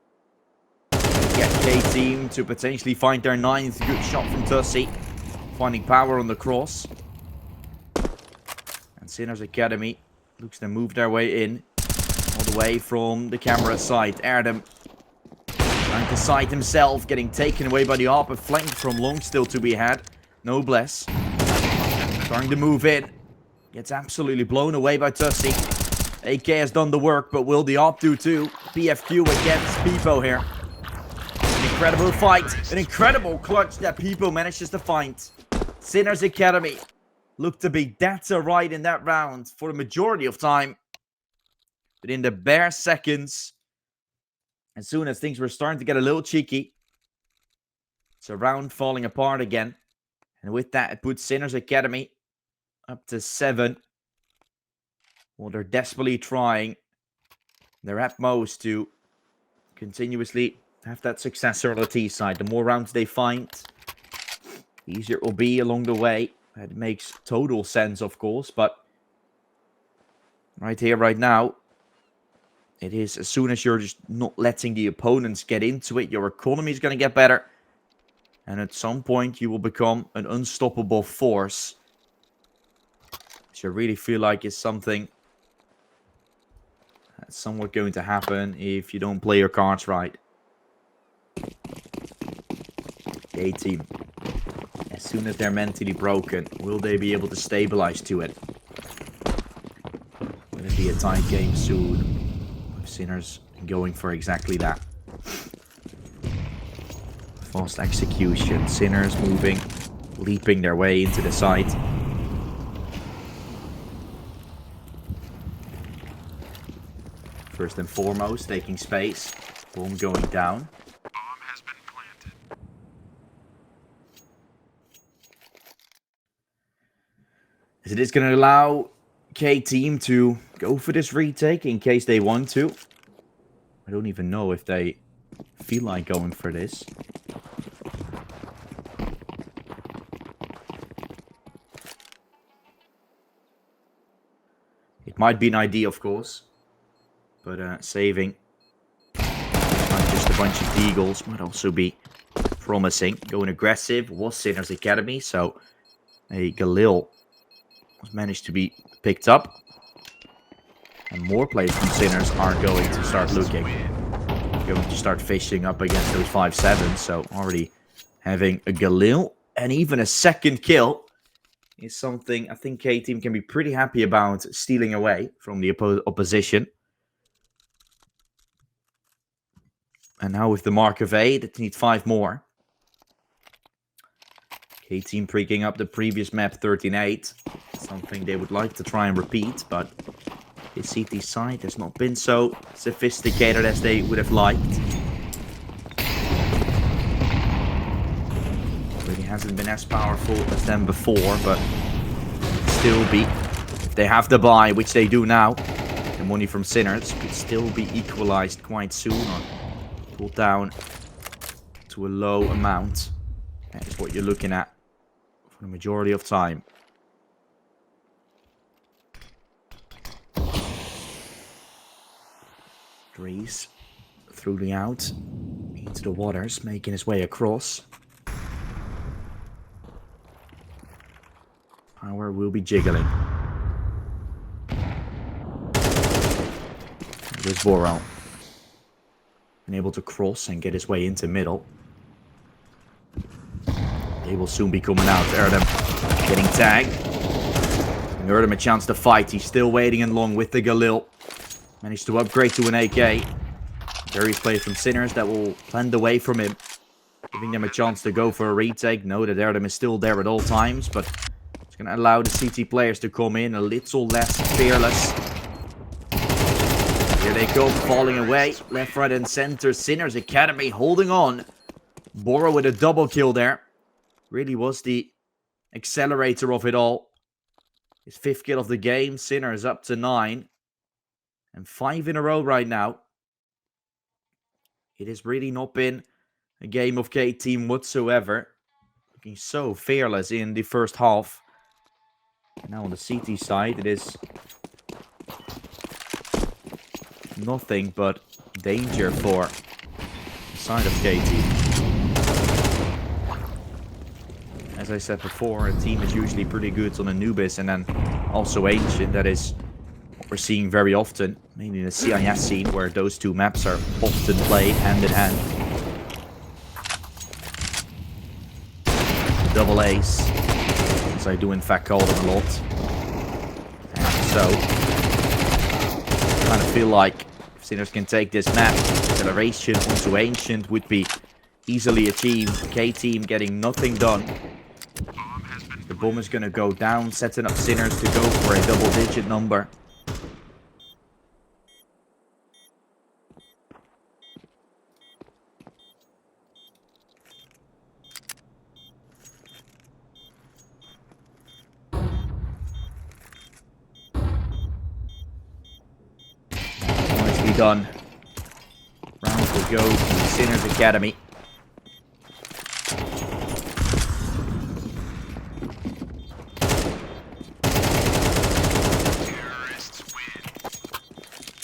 Get K-Team to potentially find their 9th good shot from Tussie. Finding power on the cross. And Sinners Academy looks to move their way in. All the way from the camera side. Erdem trying to side himself. Getting taken away by the AWP. A flank from long still to be had. Noblesse trying to move in. Gets absolutely blown away by Tussie. AK has done the work, but will the AWP do too? PFQ against Peepo here. An incredible fight. An incredible clutch that Peepo manages to find. Sinners Academy looked to be dead to right in that round for the majority of time. But in the bare seconds, as soon as things were starting to get a little cheeky, it's a round falling apart again. And with that, it puts Sinners Academy up to 7. Well, they're desperately trying their utmost to continuously have that successor on the T side. The more rounds they find, the easier it will be along the way. It makes total sense, of course, but right here, right now, it is as soon as you're just not letting the opponents get into it, your economy is going to get better. And at some point, you will become an unstoppable force. Which I really feel like is something that's somewhat going to happen if you don't play your cards right. A-Team. As soon as they're mentally broken, will they be able to stabilize to it? Will it be a tight game soon? With Sinners going for exactly that. Fast execution. Sinners moving, leaping their way into the side. First and foremost, taking space. Bomb going down. Bomb has been planted. As it is going to allow K-Team to go for this retake in case they want to. I don't even know if they feel like going for this. It might be an idea, of course. But saving not just a bunch of deagles might also be promising. Going aggressive was Sinner's Academy, so a Galil was managed to be picked up. And more players from Sinners are going to start looking. Going to start fishing up against those 5-7s. So already having a Galil and even a second kill is something I think K-Team can be pretty happy about stealing away from the opposition. And now with the mark of 8, it needs 5 more. K-Team picking up the previous map 13-8. Something they would like to try and repeat, but the CT side has not been so sophisticated as they would have liked. Really hasn't been as powerful as them before, but still be, if they have the buy, which they do now, the money from Sinners could still be equalized quite soon or pulled down to a low amount. That is what you're looking at for the majority of time. Dries through the out into the waters, making his way across. Power will be jiggling. There's Boral. Been able to cross and get his way into middle. They will soon be coming out. Erdem getting tagged. And Erdem a chance to fight. He's still waiting in long with the Galil. Managed to upgrade to an AK. Various players from Sinners that will planned away from him. Giving them a chance to go for a retake. Know that Erdem is still there at all times. But it's going to allow the CT players to come in a little less fearless. Here they go, falling away. Left, right, and center. Sinners Academy holding on. Bora with a double kill there. Really was the accelerator of it all. His 5th kill of the game. Sinners up to 9. And 5 in a row right now. It has really not been a game of K-Team whatsoever. Looking so fearless in the first half. And now on the CT side, it is nothing but danger for the side of K-Team. As I said before, a team is usually pretty good on Anubis and then also Ancient. That is what we're seeing very often. Mainly in the CIS scene, where those two maps are often played hand in hand. Double ace, as I do in fact call them a lot. And so, I kind of feel like if Sinners can take this map, acceleration onto Ancient would be easily achieved. K-Team getting nothing done. The bomb is going to go down, setting up Sinners to go for a double-digit number. Done. Round will go to Sinners Academy.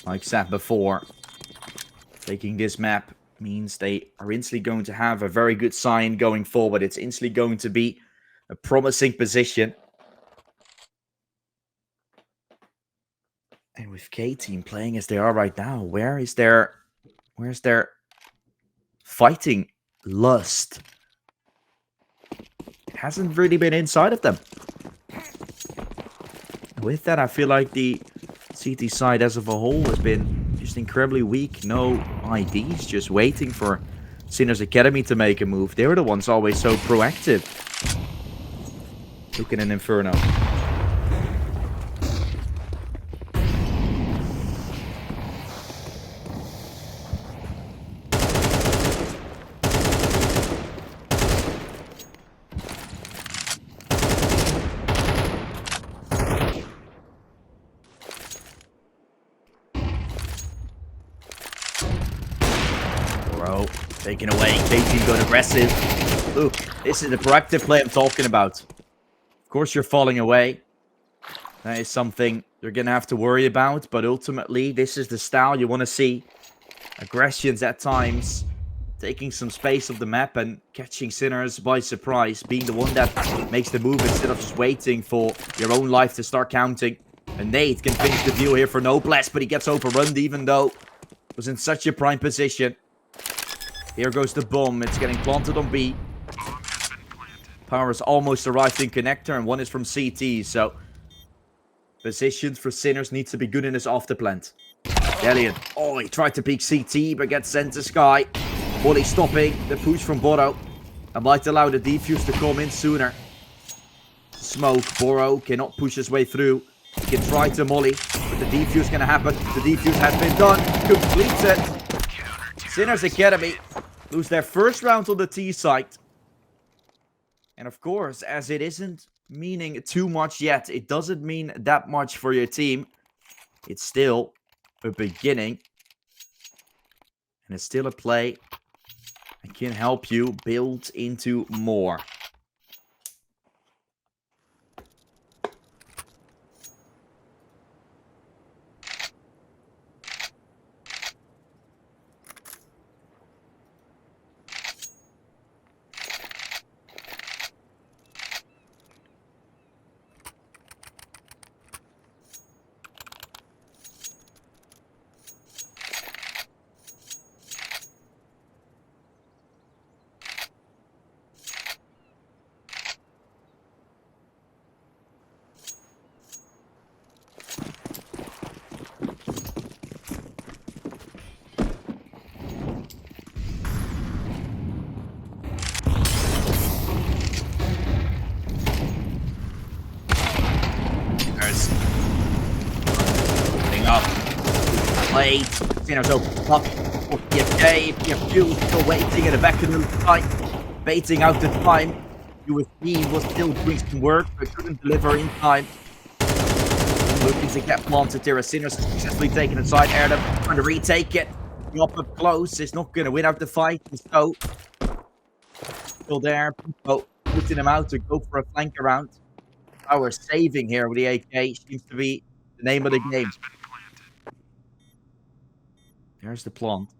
Like said before, taking this map means they are instantly going to have a very good sign going forward. It's instantly going to be a promising position. And with K-Team playing as they are right now, where's their fighting lust? It hasn't really been inside of them. With that, I feel like the CT side as of a whole has been just incredibly weak. No IDs, just waiting for Sinners Academy to make a move. They were the ones always so proactive. Look at an Inferno. Taken away, K-Team going aggressive. Look, this is the proactive play I'm talking about. Of course you're falling away. That is something you're going to have to worry about. But ultimately, this is the style you want to see. Aggressions at times, taking some space of the map and catching Sinners by surprise, being the one that makes the move instead of just waiting for your own life to start counting. And Nate can finish the deal here for Noblesse, but he gets overrun even though it was in such a prime position. Here goes the bomb. It's getting planted on B. Power has almost arrived in connector, and one is from CT, so positions for Sinners needs to be good in his after plant. Delian. Oh, he tried to peek CT, but gets sent to Sky. Molly stopping the push from Boro. And might allow the defuse to come in sooner. Smoke. Boro cannot push his way through. He can try to Molly, but the defuse gonna happen. The defuse has been done. Completed. Sinners Academy lose their first round on the T site. And of course, as it isn't meaning too much yet, it doesn't mean that much for your team. It's still a beginning. And it's still a play that can help you build into more. Late. Sinners open up. You still waiting in the back of the fight. Baiting out the time. USP was still doing some work, but couldn't deliver in time. Looking to get planted there as Sinners successfully taking a side air them, trying to retake it. Up close is not going to win out the fight. So, still there. Pico putting him out to go for a flank around. Power saving here with the AK seems to be the name of the game. There's the plant.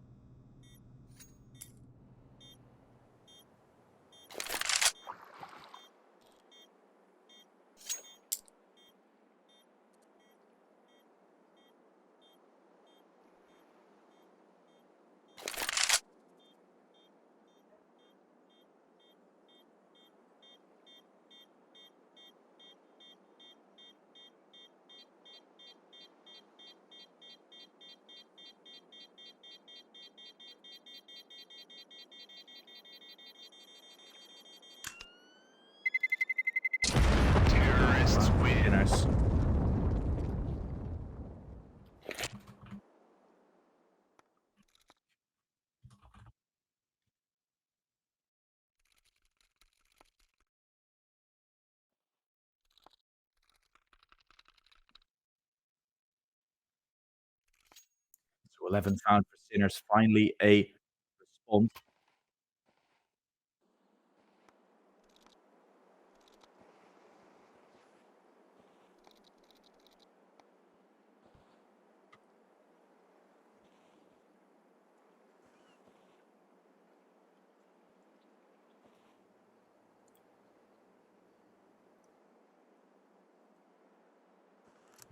Nice. So 11 found for Sinners. Finally a response.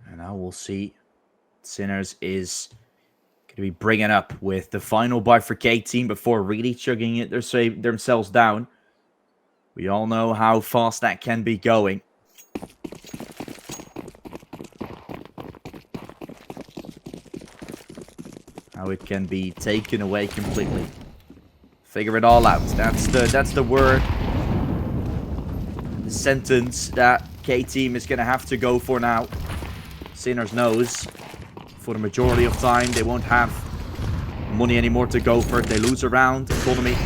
And now we'll see. Sinners is going to be bringing up with the final bifurcate team before really chugging it themselves down. We all know how fast that can be going. How it can be taken away completely. Figure it all out. That's the word. The sentence that K-Team is going to have to go for now. Sinners knows for the majority of time they won't have money anymore to go for it. They lose a round. Economy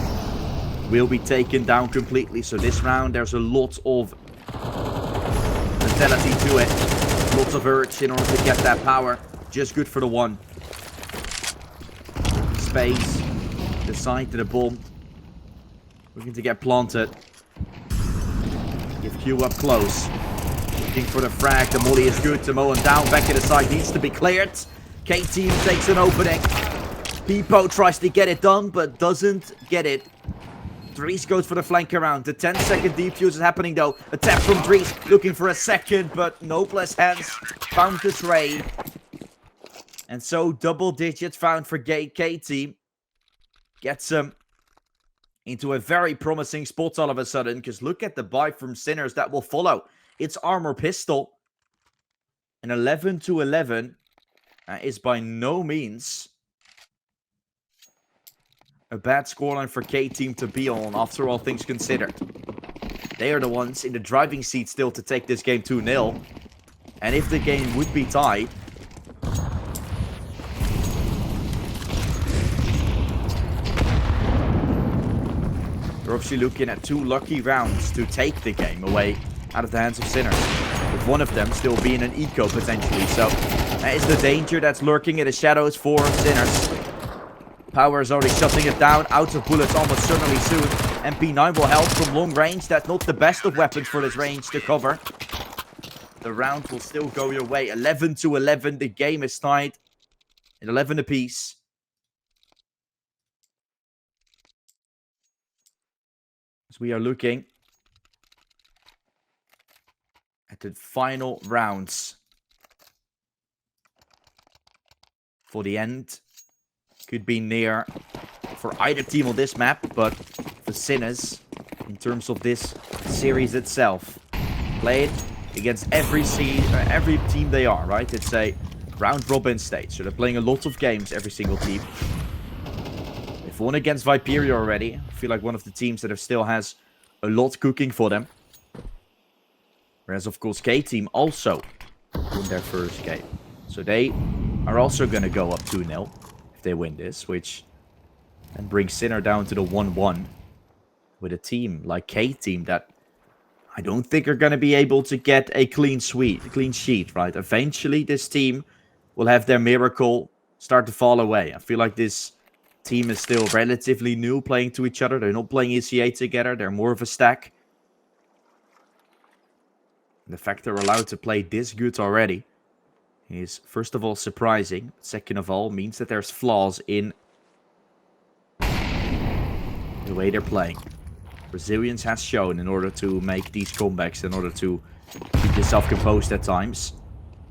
will be taken down completely. So this round there's a lot of mentality to it. Lots of urge in order to get that power. Just good for the one. Space. The side to the bomb. Looking to get planted. Give Q up close. Looking for the frag. The molly is good to mow him down. Back at the side needs to be cleared. K-Team takes an opening. Peepo tries to get it done, but doesn't get it. Dries goes for the flank around. The 10-second defuse is happening though. A tap from Dries, looking for a second, but Noblesse hands found the trade. And so double digits found for K-Team. Gets them into a very promising spot all of a sudden, because look at the buy from Sinners that will follow. It's Armor Pistol. An 11-11 is by no means a bad scoreline for K-Team to be on, after all things considered. They are the ones in the driving seat still to take this game 2-0. And if the game would be tied, we're obviously looking at 2 lucky rounds to take the game away out of the hands of Sinners, with one of them still being an eco potentially. So that is the danger that's lurking in the shadows for Sinners. Power is already shutting it down. Out of bullets almost certainly soon. MP9 will help from long range. That's not the best of weapons for this range to cover. The round will still go your way. 11-11. The game is tied at 11 apiece. As we are looking at the final rounds for the end. Could be near for either team on this map, but for Sinners, in terms of this series itself, played against every team they are, right? It's a round robin stage, so they're playing a lot of games, every single team. They've won against Viperia already. I feel like one of the teams that still has a lot cooking for them. Whereas, of course, K-Team also won their first game. So they are also going to go up 2-0 if they win this, which then brings Sinner down to the 1-1 with a team like K-Team that I don't think are going to be able to get a clean sheet, right? Eventually, this team will have their miracle start to fall away. I feel like this team is still relatively new playing to each other. They're not playing ECA together. They're more of a stack. The fact they're allowed to play this good already is, first of all, surprising. Second of all, means that there's flaws in the way they're playing. Resilience has shown in order to make these comebacks, in order to keep yourself composed at times.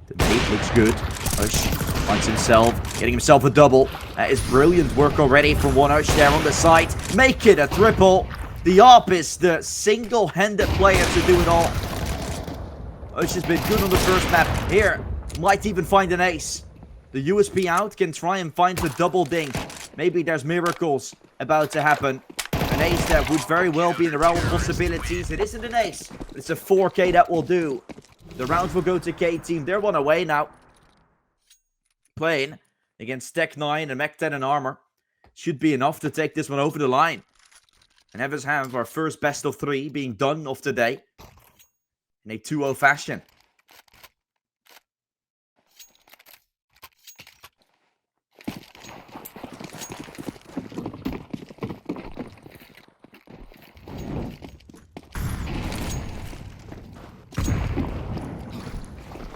The nade looks good. Ush finds himself, getting himself a double. That is brilliant work already from one Ush there on the side. Make it a triple. The ARP is the single-handed player to do it all. Ush has been good on the first map. Here, might even find an ace. The USP out can try and find the double dink. Maybe there's miracles about to happen. An ace that would very well be in the realm of possibilities. It isn't an ace. It's a 4K that will do. The round will go to K-Team. They're one away now. Playing against Tech 9 and Mech 10 and Armor. Should be enough to take this one over the line. And have us have our first best of 3 being done of the day. In a 2-0 fashion.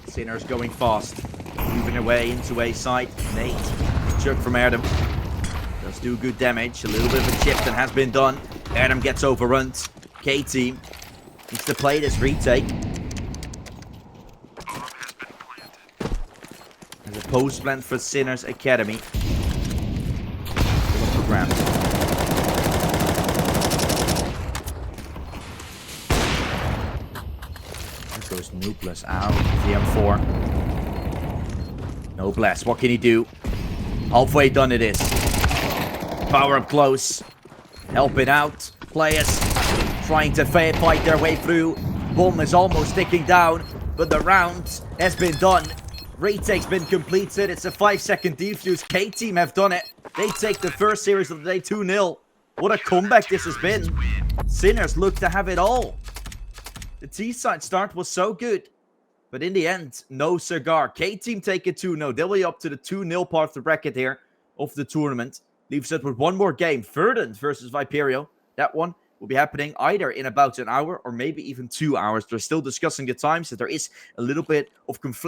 Sinner's going fast. Moving away into a side. Nate. Jerk from Erdem. Does do good damage. A little bit of a chip that has been done. Erdem gets overrun. K-Team needs to play this retake. There's a post plant for Sinners Academy. Pull up the ground. There goes Noblesse out of the M4. Noblesse, what can he do? Halfway done it is. Power up close. Helping out. Players trying to fight their way through. Bomb is almost ticking down, but the round has been done. Retake's been completed. It's a 5-second defuse. K-Team have done it. They take the first series of the day 2-0. What a comeback this has been. Sinners look to have it all. The T-side start was so good, but in the end, no cigar. K-Team take it 2-0. They'll be up to the 2-0 part of the bracket here of the tournament. Leaves it with one more game. Verdant versus Viperio. That one will be happening either in about an hour or maybe even 2 hours. They're still discussing the times, so there is a little bit of conflict